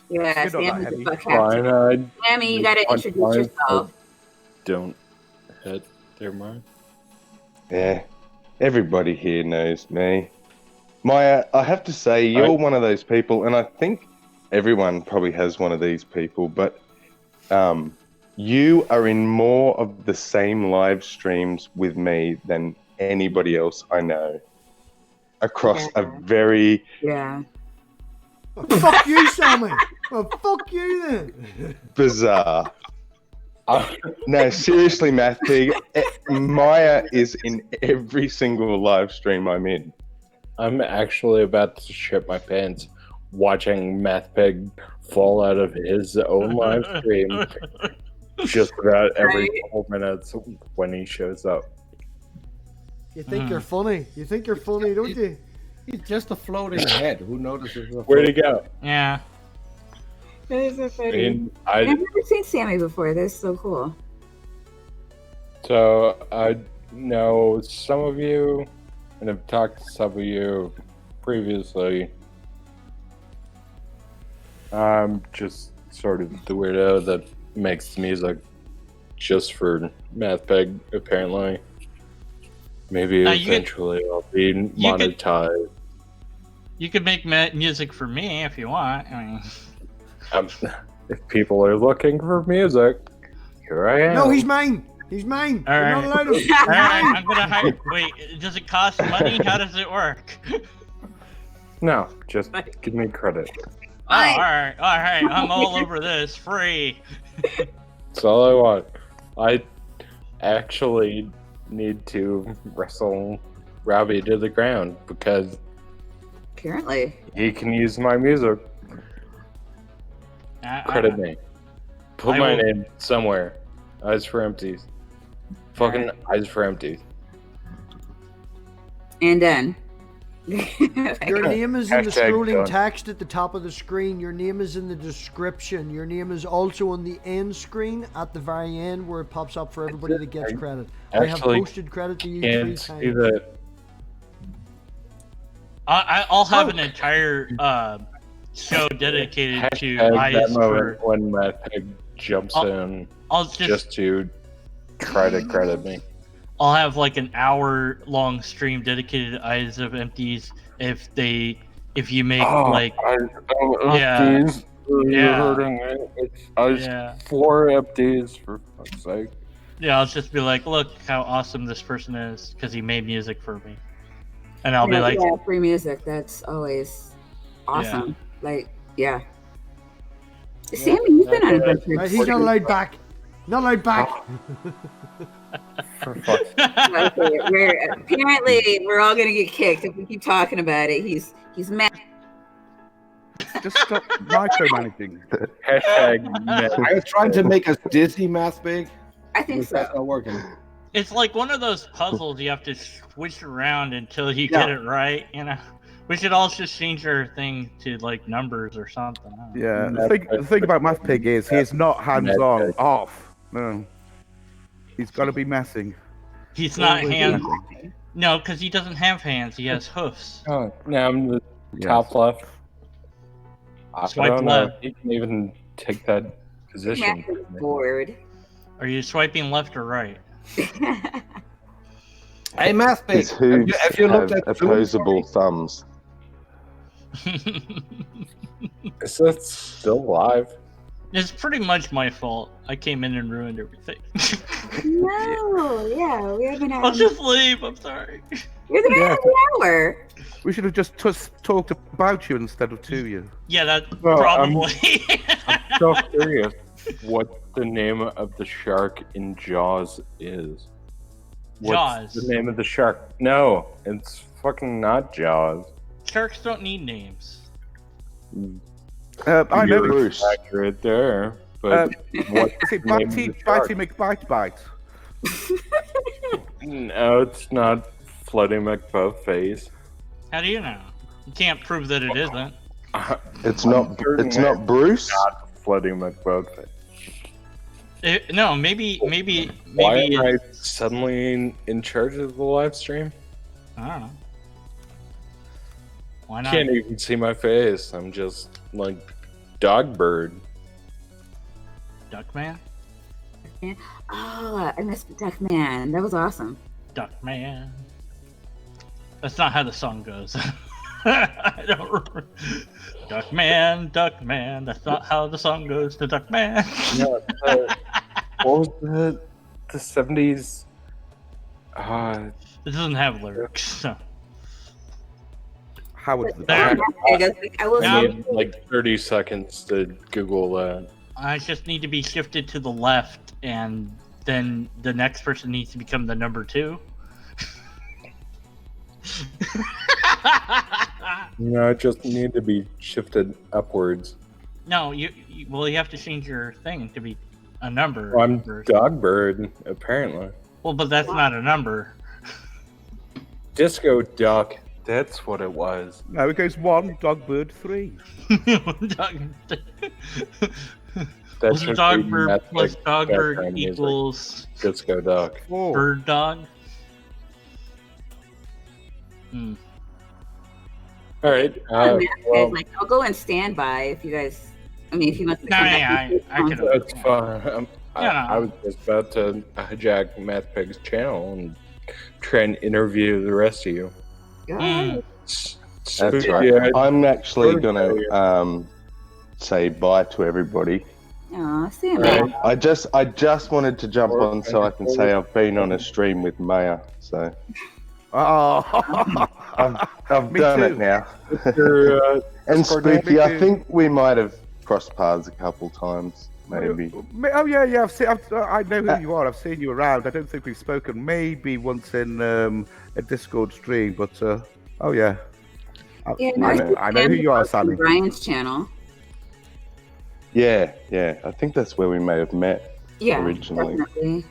You're not that Sammy the heavy. fuck fine. captain. Sammy, you gotta Fine, introduce fine. yourself. Don't hit their mind. Yeah, everybody here knows me. Maya, I have to say, you're one of those people, and I think everyone probably has one of these people, but you are in more of the same live streams with me than anybody else I know across a very Yeah. Well, fuck you, Sammy. Well, fuck you then. Bizarre. No, seriously, MathPig. Maya is in every single live stream I'm in. I'm actually about to shit my pants watching MathPig fall out of his own live stream just about every couple minutes when he shows up. You think you're funny. You think you're funny, don't you? He's just a floating head. Who notices? Where'd he go? Yeah. That is so funny. I've never seen Sammy before. That's so cool. So I know some of you, and I've talked to some of you previously. I'm just sort of the weirdo that makes music just for MathPig, apparently. Maybe eventually I'll be monetized. You could make music for me if you want. I mean, if people are looking for music, here I am. No, he's mine. He's mine. All You're right. not allowed him. all right, I'm gonna hire. Wait, does it cost money? How does it work? No, just give me credit. Oh, all right, I'm all over this. Free. That's all I want. I actually need to wrestle Robbie to the ground because Apparently. he can use my music. Credit me. Put my name somewhere. Eyes for Empties. Fucking Eyes for Empties. And done. Your name is in the Hashtag scrolling done. text at the top of the screen. Your name is in the description. Your name is also on the end screen at the very end where it pops up for everybody that gets credit. I have posted credit to you 3 Can't times. see that. I'll have an entire show dedicated to Hashtag Eyes that for. moment when MathPig jumps in I'll just to try to credit me. I'll have like an hour-long stream dedicated to Eyes of Empties if you make Empties. You're hurting me. It's Eyes for Empties, for fuck's sake. Yeah, I'll just be like, look how awesome this person is because he made music for me, and I'll be like, free music. That's always awesome. Like, Sammy, you've been on adventures. Right, he's not allowed back. Not allowed back. For fuck's sake. Apparently, we're all gonna get kicked if we keep talking about it. He's mad. Just stop micromanaging. Hashtag Are you trying to make us dizzy, MathPig? I think so. That's not working. it's like one of those puzzles you have to switch around until you get it right. You know, we should all just change our thing to like numbers or something. I don't know. Yeah, the thing about MathPig is he's not hands-on off. No. He's got to be messing. He's not hands. No, because he doesn't have hands. He has hoofs. Oh, now I'm the top left. Swipe I don't know left. if he can even take that position. Bored. Are you swiping left or right? Hey, MathPig. His hooves Have you looked have at opposable thumbs. Is that still live? It's pretty much my fault. I came in and ruined everything. No, we haven't had. I'll just leave. I'm sorry. You're the man of the hour. We should have just talked about you instead of to you. Yeah, that Well, probably. I'm so curious what the name of the shark in Jaws is. What's Jaws. the name of the shark? No, it's fucking not Jaws. Sharks don't need names. I know You're it. accurate there, but what's Is it the name of the Bitey shark? McBite? No, it's not Floody McButtface. How do you know? You can't prove that it isn't. It's not. It's not Bruce. Not Floody McButtface. No, maybe. Why am I suddenly in charge of the live stream? I don't know. Why not? Can't even see my face. I'm just like Dogbird. Duckman? Oh, I missed Duckman. That was awesome. Duckman. That's not how the song goes. I don't remember. Duckman, Duckman. That's not how the song goes to Duckman. No, what was the 70s? It doesn't have lyrics. So. Howard the I Duck. will I say, need like 30 seconds to Google that. I just need to be shifted to the left, and then the next person needs to become the number 2. No, I just need to be shifted upwards. No, you have to change your thing to be a number. Well, I'm first. Dogbird, apparently. Well, but that's not a number. Disco Duck. That's what it was. No, it goes 1, Dogbird 3. That Was should be Dogbird plus MathPig Dogbird background music. equals Disco Duck. 4. Bird Dog? Hmm. All right. guys, like, I'll go and stand by if you guys. I mean, if you want to. I could. That's fine. I no. was just about to hijack MathPig's channel and try and interview the rest of you. That's right. I'm actually gonna say bye to everybody. Aw, Sammy. I just wanted to jump on so I can say I've been on a stream with Maya. So. Oh, I've done it now. And Spooky, I think we might have crossed paths a couple times, maybe. Oh yeah. I know who you are. I've seen you around. I don't think we've spoken. Maybe once in a Discord stream, but oh yeah. I know who you are, Sammy. Brian's channel. Yeah. I think that's where we may have met originally. Definitely.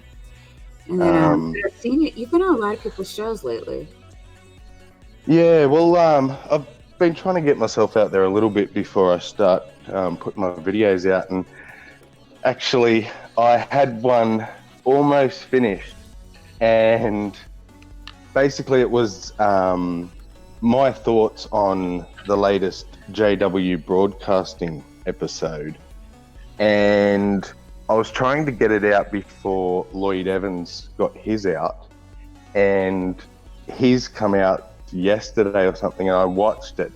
And then I've seen you. You've been on a lot of people's shows lately. Yeah, well, I've been trying to get myself out there a little bit before I start putting my videos out, and actually, I had one almost finished, and basically, it was my thoughts on the latest JW Broadcasting episode, and I was trying to get it out before Lloyd Evans got his out, and he's come out yesterday or something, and I watched it,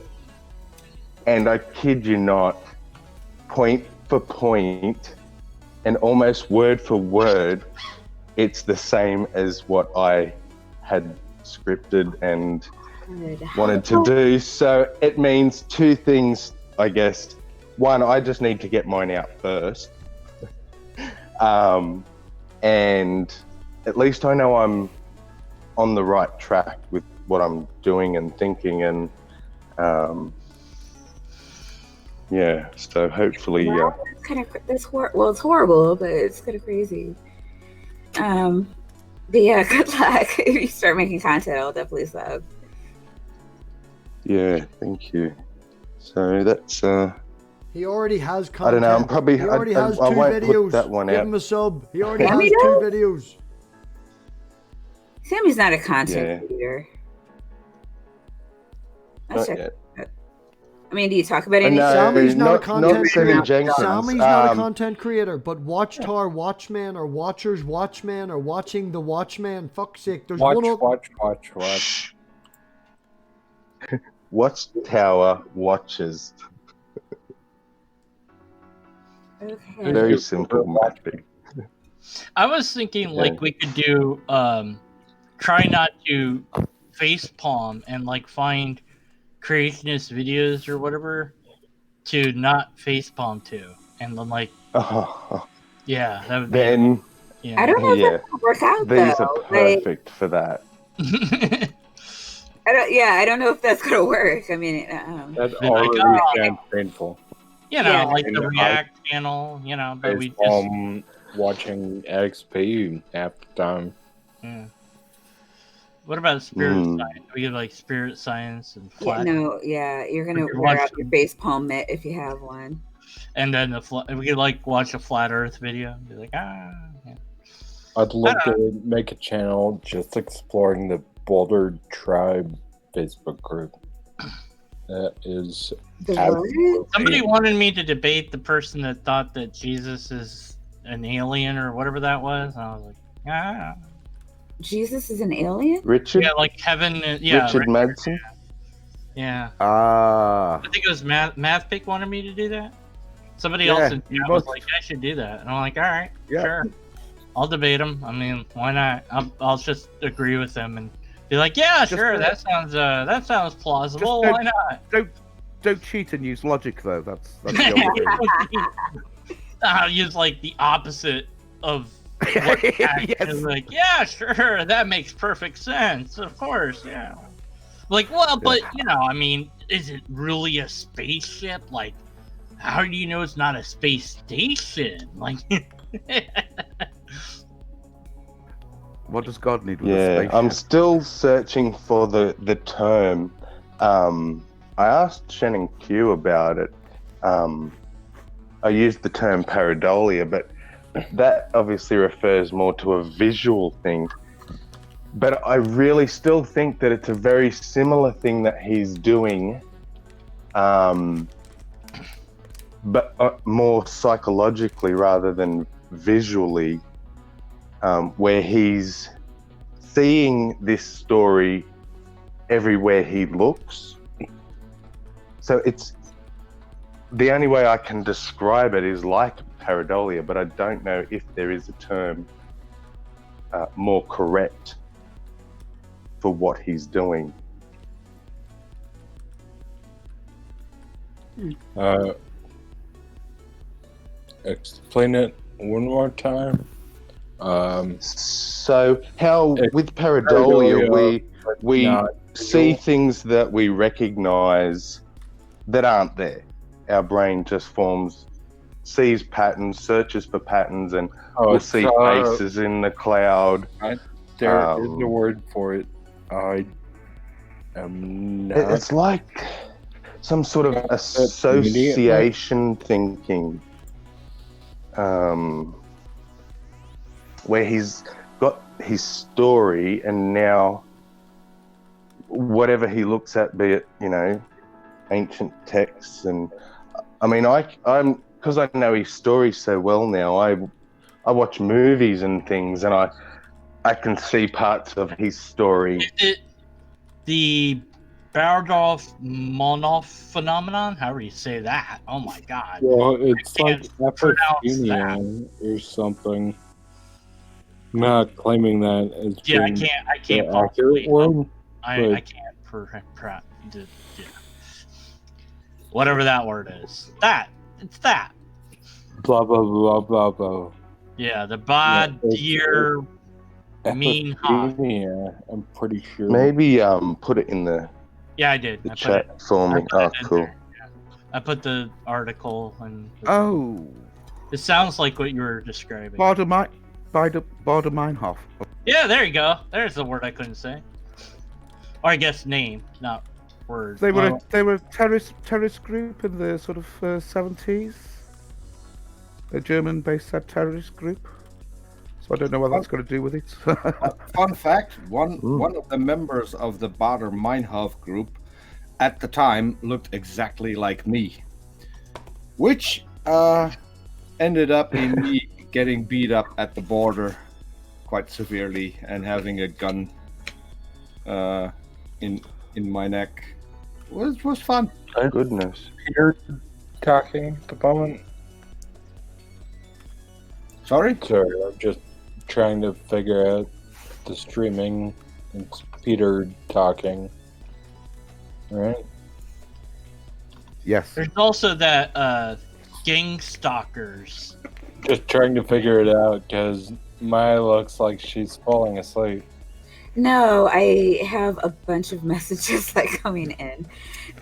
and I kid you not, point for point and almost word for word, it's the same as what I had scripted and wanted to do. So it means two things, I guess. One, I just need to get mine out first. And at least I know I'm on the right track with what I'm doing and thinking, and yeah, so hopefully it's kind of it's horrible, but it's kind of crazy. But yeah, good luck. If you start making content, I'll definitely sub. Yeah, thank you. So that's he already has content. I don't know, I'm probably he already has I two won't videos. put that one Give out. him a sub. He already has 2 videos. Sammy's not a content creator. Not yet. I mean, do you talk about anything? Sammy's not a content creator. Jenkins. Sammy's not a content creator, but Watchtower Watchman or Watchers Watchman or Watching the Watchman. Fuck's sake, there's watch. Watchtower Watches. Okay. Very simple, MathPig. I was thinking like we could do try not to face palm and like find creationist videos or whatever to not face palm to, and then like yeah, that would be then yeah. I don't know if that's gonna work out these though. are perfect for that. I don't know if that's gonna work. I mean, that already sounds painful. You know, like the React channel, you know, but we just watching XP half the time. Yeah. What about spirit science? We have like spirit science and flat. You're gonna wear out your face palm mitt if you have one. And then we could like watch a flat Earth video and be like, yeah. I'd love to make a channel just exploring the Boulder Tribe Facebook group. That is somebody wanted me to debate the person that thought that Jesus is an alien or whatever that was. And I was like, Jesus is an alien? Richard? Yeah, like heaven. Richard Madsen? Yeah. I think it was MathPig wanted me to do that. Somebody else in chat was like, I should do that. And I'm like, all right, sure. I'll debate him. I mean, why not? I'll just agree with them and Be like, yeah, sure, that sounds plausible. Why not? Don't cheat and use logic though. That's the only thing. I'll use like the opposite of what Yes. like, yeah, sure, that makes perfect sense. Of course, yeah. Like, well, but I mean, is it really a spaceship? Like, how do you know it's not a space station? Like, What does God need with a Yeah, spaceship? I'm still searching for the term. I asked Shannon Q about it. I used the term pareidolia, but that obviously refers more to a visual thing. But I really still think that it's a very similar thing that he's doing, but more psychologically rather than visually, where he's seeing this story everywhere he looks. So it's the only way I can describe it is like pareidolia, but I don't know if there is a term more correct for what he's doing. Explain it one more time. So how with pareidolia we see things that we recognize that aren't there. Our brain just sees patterns, searches for patterns, and we'll see faces in the cloud. There is a word for it. I am not. It's like some sort of association thinking, where he's got his story, and now whatever he looks at, be it ancient texts, and I mean, I'm because I know his story so well now. I watch movies and things, and I can see parts of his story. Is it the Bardolph-Monov phenomenon? However you say that. Oh my god. Well, it's like Epithemion or something. I'm not claiming that as I can't the accurate word. I can't whatever that word is. It's that. Blah blah blah blah blah. Yeah, the bad deer mean hot. I'm pretty sure. Maybe put it in the I did. The chat for me. Oh, cool. Yeah. I put the article and. Oh. It sounds like what you were describing. Bader-Meinhof. Yeah, there you go. There's the word I couldn't say. Or I guess name, not word. They were a terrorist group in the sort of 70s. A German-based terrorist group. So I don't know what that's got to do with it. Fun fact: one of the members of the Bader-Meinhof group at the time looked exactly like me, which ended up in me getting beat up at the border quite severely and having a gun in my neck. It was fun. Oh goodness. Peter talking at the moment. Sorry, I'm just trying to figure out the streaming. It's Peter talking. Right? Yes. There's also that gang stalkers. Just trying to figure it out because Maya looks like she's falling asleep. No, I have a bunch of messages coming in,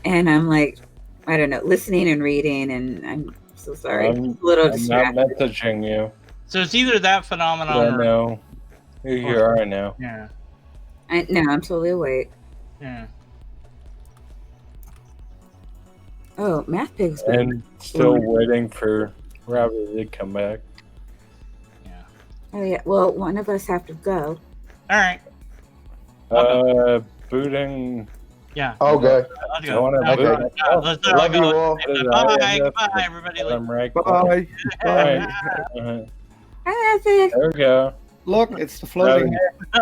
and I'm like, I don't know, listening and reading, and I'm so sorry. I'm a little distracted. not messaging you. So it's either that phenomenon or... No. You're here right now. Yeah. No, I'm totally awake. Yeah. Oh, MathPig's been... And still waiting for Robbie to come back. Yeah. Oh, yeah. Well, one of us have to go. All right. Booting. Yeah. Okay. I'll go. Love you all. Bye, everybody. I'm right. Bye. Bye. Hi, MathPig. There we go. look, it's the floating.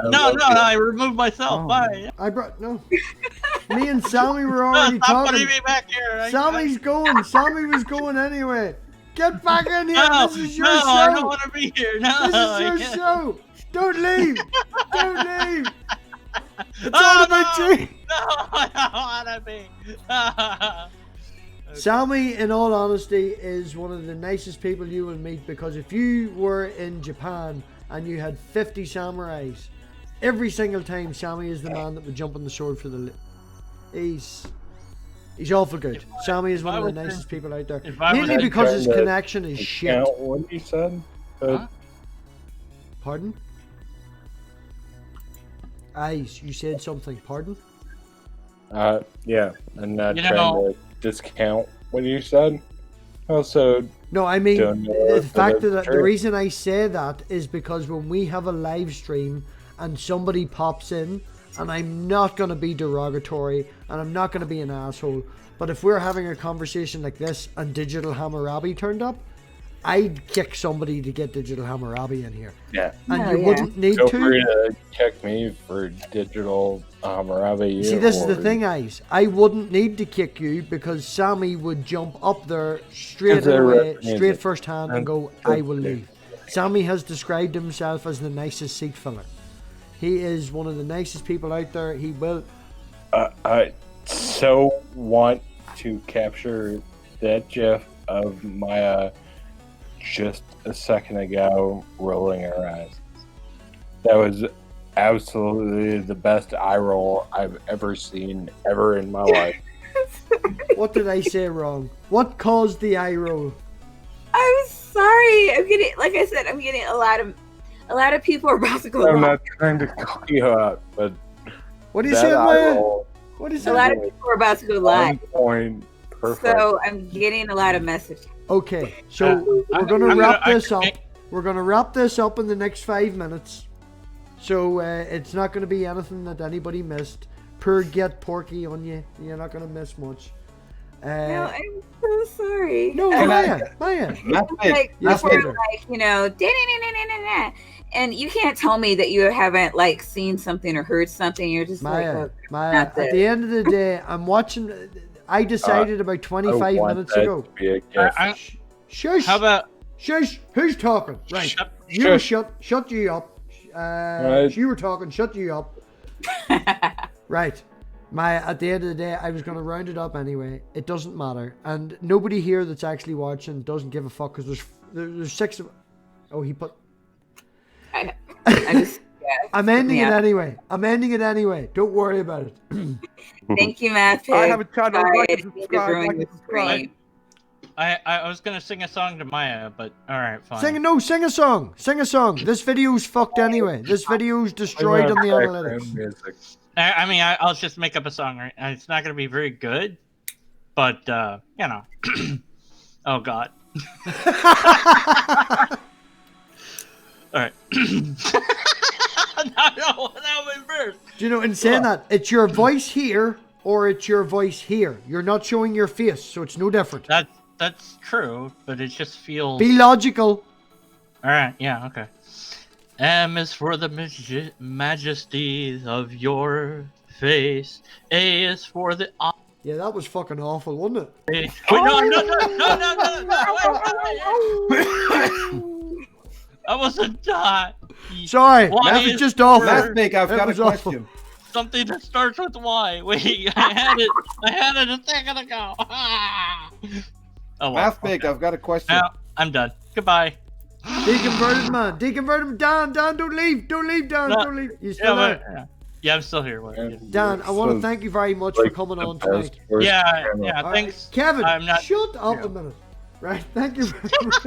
No, I removed myself. Bye. I brought no. Me and Sammy were already Stop talking. putting me back here. Sammy's going. Sammy was going anyway. Get back in here. No, This is your no, show. I don't want to be here. No, This is your show. Don't leave. Don't leave. It's all about you. No, I don't want to be. Sammy, in all honesty, is one of the nicest people you will meet, because if you were in Japan and you had 50 samurais, every single time Sammy is the man that would jump on the sword for the... He's awful good. Sammy is one of the nicest people out there. Mainly because his connection is shit. What you said? Huh? Pardon? Eyes, you said something. Pardon? Yeah, I'm not trying to discount what you said. Also, no, I mean, the fact that the reason I say that is because when we have a live stream and somebody pops in, and I'm not going to be derogatory and I'm not going to be an asshole, but if we're having a conversation like this and Digital Hammurabi turned up, I'd kick somebody to get Digital Hammurabi in here. Yeah. And you wouldn't need Feel to. free to kick me for Digital Hammurabi. See, this is the thing, Ice. I wouldn't need to kick you because Sammy would jump up there straight away, straight first hand and go, I will leave. Sammy has described himself as the nicest seat filler. He is one of the nicest people out there. He will... I so want to capture that gif of Maya just a second ago rolling her eyes. That was absolutely the best eye roll I've ever seen ever in my life. What did I say wrong? What caused the eye roll? I'm sorry. I'm getting, like I said, I'm getting a lot of people are about to go. I'm not trying to call you out, but what do you say, Maya? What is a lot of people are about to go live. Point. Perfect. So I'm getting a lot of messages. Okay, so we're gonna wrap this up. We're gonna wrap this up in the next 5 minutes. So it's not gonna be anything that anybody missed. Per get Porky on you. You're not gonna miss much. No, I'm so sorry. No, Maya. Like, yes, like, you know, and you can't tell me that you haven't like seen something or heard something. You're just Maya, like, Maya. At the end of the day, I'm watching. I decided about 25 minutes ago. Shush. How about shush? Who's talking? Right. Shut you up. You were talking. Shut you up. Right. Maya, at the end of the day, I was going to round it up anyway. It doesn't matter. And nobody here that's actually watching doesn't give a fuck because there's 6 of... Oh, he put... I just, I'm ending it anyway. Don't worry about it. Thank you, Matthew. I have a channel. I was going to sing a song to Maya, but alright, fine. Sing a song. This video's fucked anyway. This video's destroyed on the analytics. I mean, I'll just make up a song, right? And it's not going to be very good, but, you know. Oh, God. All right. No, that went first. Do you know, in saying that, it's your voice here or it's your voice here. You're not showing your face, so it's no different. That's true, but it just feels... Be logical. All right, yeah, okay. M is for the majesty of your face. A is for the... Yeah, that was fucking awful, wasn't it? Wait, no. I wasn't done. Sorry, that was just awful. MathPig, I've got a question. Something that starts with Y. Wait, I had it a second ago. Oh, well, MathPig, I've got a question. Now, I'm done. Goodbye. Deconverted man. Dan, don't leave, Dan, don't leave. You still there? Yeah, I'm still here. Dan, I want to thank you very much for coming on tonight. Yeah, thanks. Kevin, shut up a minute. Right, thank you very much.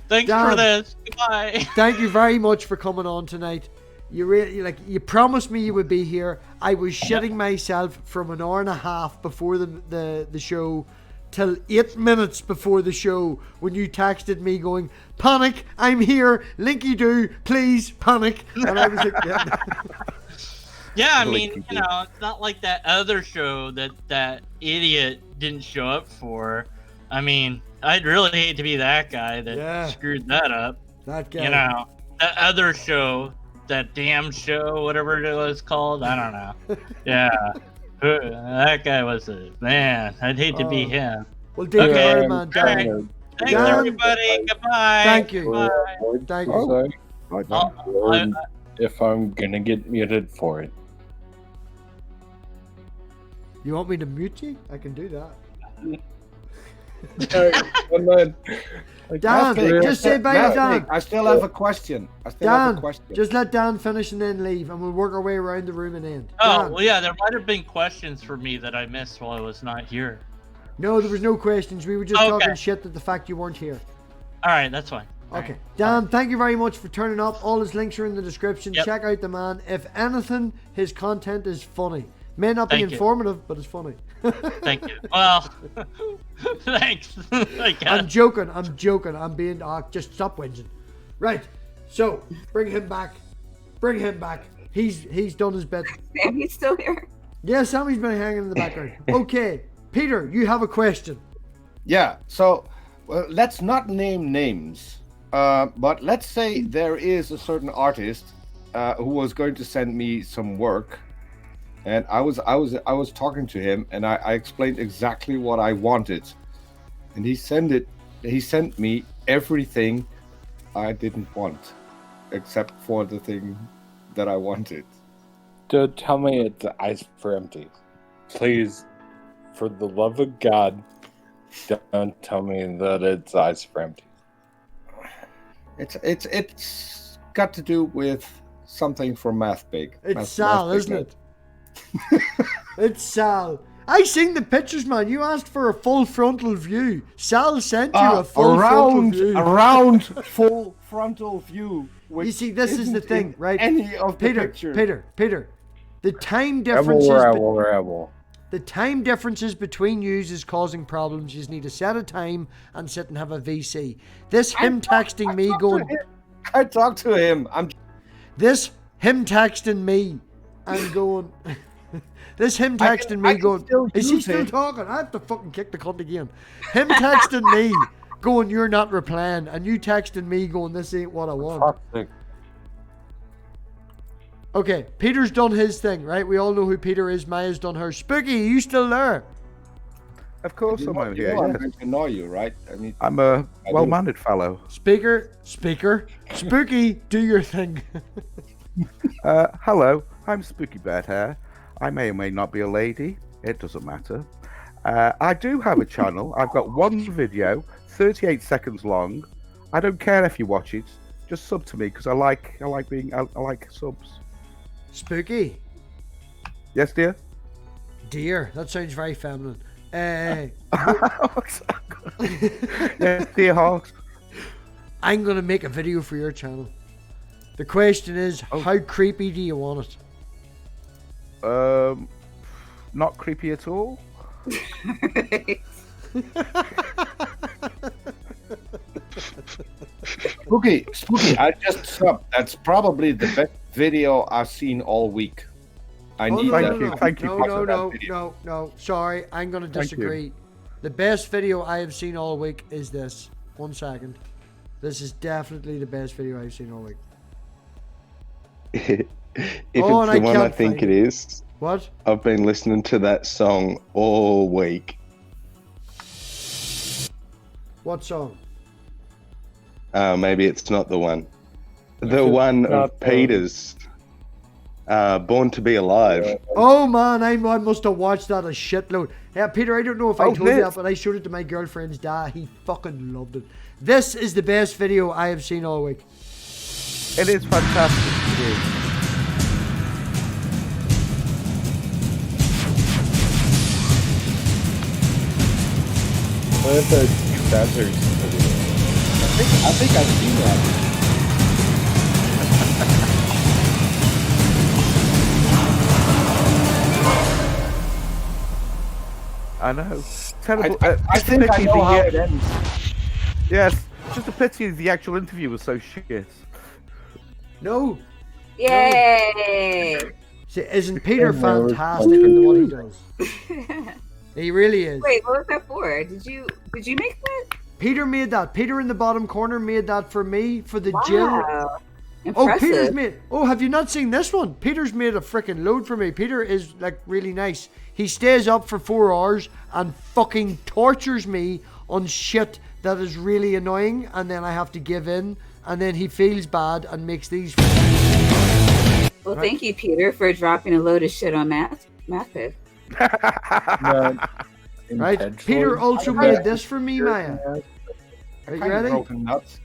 Thanks Dan, for this. Goodbye. Thank you very much for coming on tonight. You really you promised me you would be here. I was shitting myself from an hour and a half before the show till 8 minutes before the show when you texted me going, "Panic, I'm here, Linky do, please, panic." And I was like, yeah. Yeah, I mean, you know, it's not like that other show that idiot didn't show up for. I mean, I'd really hate to be that guy that screwed that up. That guy. You know, that other show, that damn show, whatever it was called, I don't know. Yeah. That guy was a man. I'd hate to be him. Well, okay, man. Dan. Thanks, everybody. Goodbye. Thank you. Bye. Thank you. if I'm gonna get muted for it. You want me to mute you? I can do that. Dan, just say bye to Dan. I still have a question. Just let Dan finish and then leave, and we'll work our way around the room and end. Oh, Dan. well, yeah, there might have been questions for me that I missed while I was not here. No, there was no questions. We were just talking shit at the fact you weren't here. All right, that's fine. Okay. Dan, thank you very much for turning up. All his links are in the description. Yep. Check out the man. If anything, his content is funny. May not be Thank you. informative, but it's funny. Thank you. Well, thanks. I guess. I'm joking. I'm being... just stop whinging. Right. So, bring him back. He's done his bit. Sammy's still here. Yeah, Sammy's been hanging in the background. Okay. Peter, you have a question. Yeah, so let's not name names, but let's say there is a certain artist who was going to send me some work, and I was talking to him, and I explained exactly what I wanted, and he sent me everything I didn't want, except for the thing that I wanted. Don't tell me it's ice for empty. Please, for the love of God, don't tell me that it's ice for empty. It's got to do with something for MathPig. It's Sal, isn't it? It's Sal. I seen the pictures, man. You asked for a full frontal view. Sal sent you a full frontal view. A round full frontal view. You see, this is the thing, right? Any of the pictures. Peter. The time differences. Rebel. The time differences between yous is causing problems. You just need to set a time and sit and have a VC. This him texting me going. I talked to him. This him texting me and going. This him texting me going. Is he still talking? I have to fucking kick the cunt again. Him texting me going, you're not replying, and you texting me going, this ain't what I want. Okay, Peter's done his thing, right? We all know who Peter is. Maya's done hers. Spooky, are you still there? Of course I'm over here. I can know you, right? I mean, I'm a well-mannered fellow. Speaker, Spooky, do your thing. Hello, I'm Spooky Bad Hair. I may or may not be a lady. It doesn't matter. I do have a channel. I've got one video, 38 seconds long. I don't care if you watch it. Just sub to me because I like subs. Spooky. Yes, dear. Dear, that sounds very feminine. Yes, dear Hawks. I'm gonna make a video for your channel. The question is, how creepy do you want it? Not creepy at all. Spooky, I just subbed. That's probably the best video I've seen all week. Thank you. No. Sorry, I'm going to disagree. The best video I have seen all week is this. 1 second. This is definitely the best video I've seen all week. If it's the one I think it is. What? I've been listening to that song all week. What song? Maybe it's not the one. The one of Peter's. Born to be Alive. Oh man, I must have watched that a shitload. Yeah, Peter, I don't know if I told you that, but I showed it to my girlfriend's dad. He fucking loved it. This is the best video I have seen all week. It is fantastic. It is. What if the trousers? I think I've seen that. I know. Terrible. I think I know how it ends. Yes. Just a pity the actual interview was so shit. No. Yay! See, isn't Peter fantastic in what he does? He really is. Wait, what was that for? Did you make that? Peter made that. Peter in the bottom corner made that for me for the Wow. gym. Impressive. Oh, Peter's made. Oh, have you not seen this one? Peter's made a freaking load for me. Peter is like really nice. He stays up for 4 hours and fucking tortures me on shit that is really annoying, and then I have to give in, and then he feels bad and makes these. Well, thank you, Peter, for dropping a load of shit on MathPig. Right? Peter also made this for me, Maya. Are you ready? Broken nuts.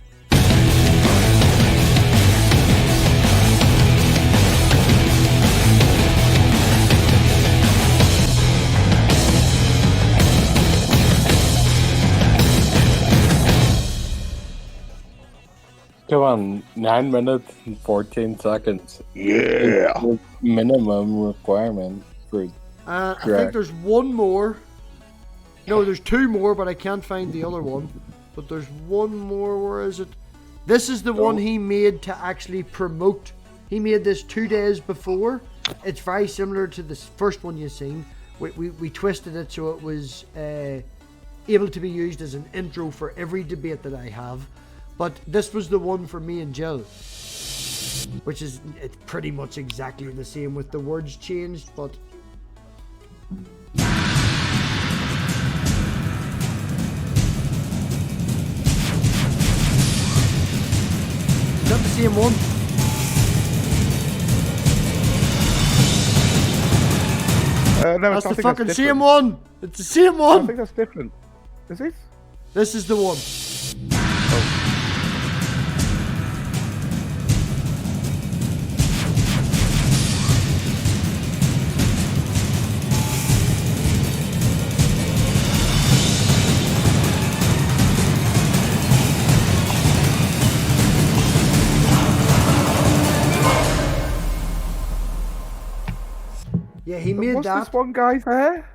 Come on, 9 minutes and 14 seconds. Yeah. The minimum requirement for. I think there's one more. No, there's two more, but I can't find the other one. But there's one more. Where is it? This is the one he made to actually promote. He made this 2 days before. It's very similar to this first one you've seen. We twisted it so it was able to be used as an intro for every debate that I have. But this was the one for me and Jill, which is it's pretty much exactly the same with the words changed, but is that the same one? No, That's I the think fucking that's same different. one. It's the same one. I think that's different. Is it? This is the one. Yeah, he made What's that. this one guy's hair?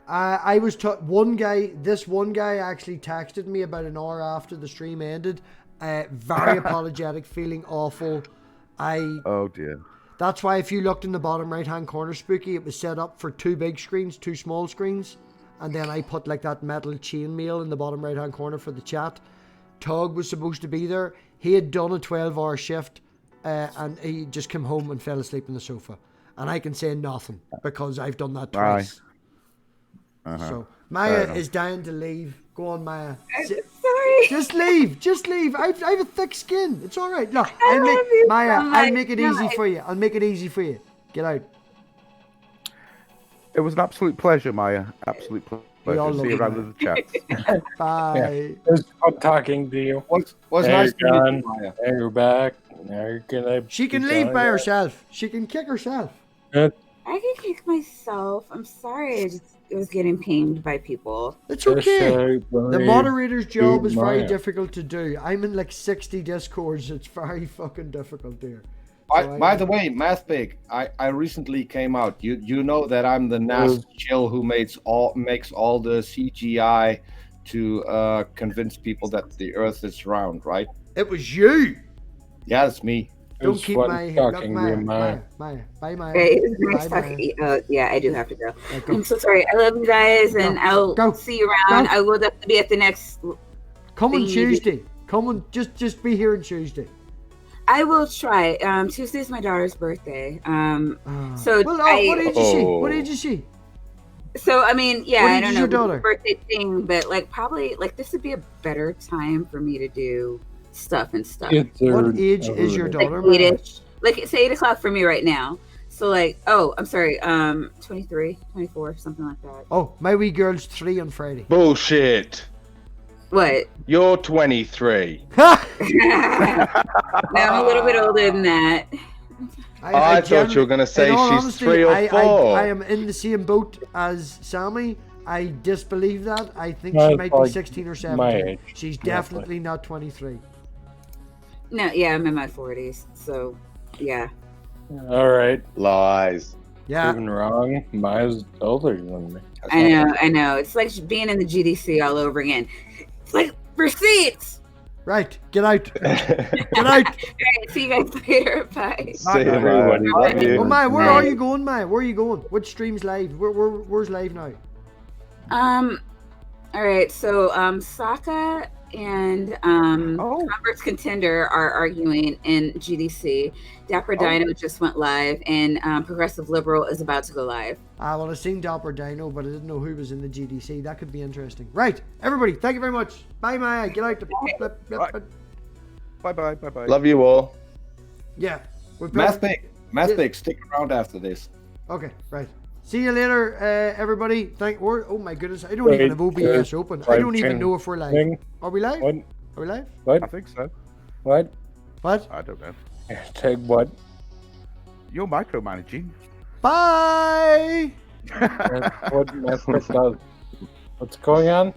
I was this one guy actually texted me about an hour after the stream ended. Very apologetic, feeling awful. Oh dear. That's why if you looked in the bottom right hand corner, Spooky, it was set up for 2 big screens, 2 small screens. And then I put like that metal chainmail in the bottom right hand corner for the chat. Tug was supposed to be there. He had done a 12-hour shift and he just came home and fell asleep on the sofa. And I can say nothing because I've done that twice. So Maya is dying to leave. Go on, Maya. Sorry. Just leave. Just leave. I have a thick skin. It's all right. Look, Maya, so much. I'll make it easy for you. I'll make it easy for you. Get out. It was an absolute pleasure, Maya. Absolute We all pleasure. love See you you, around Maya. in the chat. Bye. It was fun talking to you. Was Hey, nice to meet John. you, Maya. Hey, you're back. Now you're gonna. She can be leave gone. by herself. She can kick herself. I can kick myself. I'm sorry. It was getting pinged by people. It's okay. The moderator's job is very Maya. difficult to do. I'm in like 60 discords. It's very fucking difficult there. By the way, MathPig, I recently came out. You know that I'm the nasty chill who makes all the CGI to convince people that the Earth is round, right? It was you. Yeah, it's me. Don't keep my look, Maya. Bye, Maya. Hey, it's nice Bye, talking. Maya. Yeah, I do have to go. Yeah, go. I'm so sorry. I love you guys, and I'll see you around. I will definitely be at the next. Come on thing you do. Tuesday. Come on, just be here on Tuesday. I will try. Tuesday's my daughter's birthday. So Well, I, what age is she? What age is she? So I mean, yeah, What I age don't is know your the daughter? birthday thing, but like probably like this would be a better time for me to do stuff and stuff. What age is your daughter? Like Maya? 8-ish. Like it's 8 o'clock for me right now. So like, oh, I'm sorry, 23, 24, something like that. Oh, my wee girl's 3 on Friday. Bullshit. What? You're 23. No, I'm a little bit older than that. I thought you were going to say in all she's honesty, 3 or 4. I am in the same boat as Sammy. I disbelieve that. I think No, she it's might be like 16 or my 17. age, She's roughly. definitely not 23. No, yeah, I'm in my 40s. So, yeah. All right. Lies. Yeah. Proven wrong. Maya's older than me. I know. It's like being in the GDC all over again. It's like receipts. Right. Get out. Get out. All right, see you guys later. Bye. See you, Maya. Love you. Oh, Maya, where are you going, Maya? Where are you going? Which stream's live? Where's live now? All right. So, Sokka and Convert's Contender are arguing in GDC. Dapper Dino just went live, and Progressive Liberal is about to go live. Well, I've seen Dapper Dino, but I didn't know who was in the GDC. That could be interesting. Right, everybody, thank you very much. Bye, Maya. Get out. Bye bye. Love you all. Yeah. MathPig, MathPig, stick around after this. Okay, right. See you later, everybody. Oh my goodness, I don't even have OBS open. I don't even know if we're live. Are we live? What? Are we live? What? I think so. What? What? I don't know. Take what? You're micromanaging. Bye! That's what MathPig does. What's going on?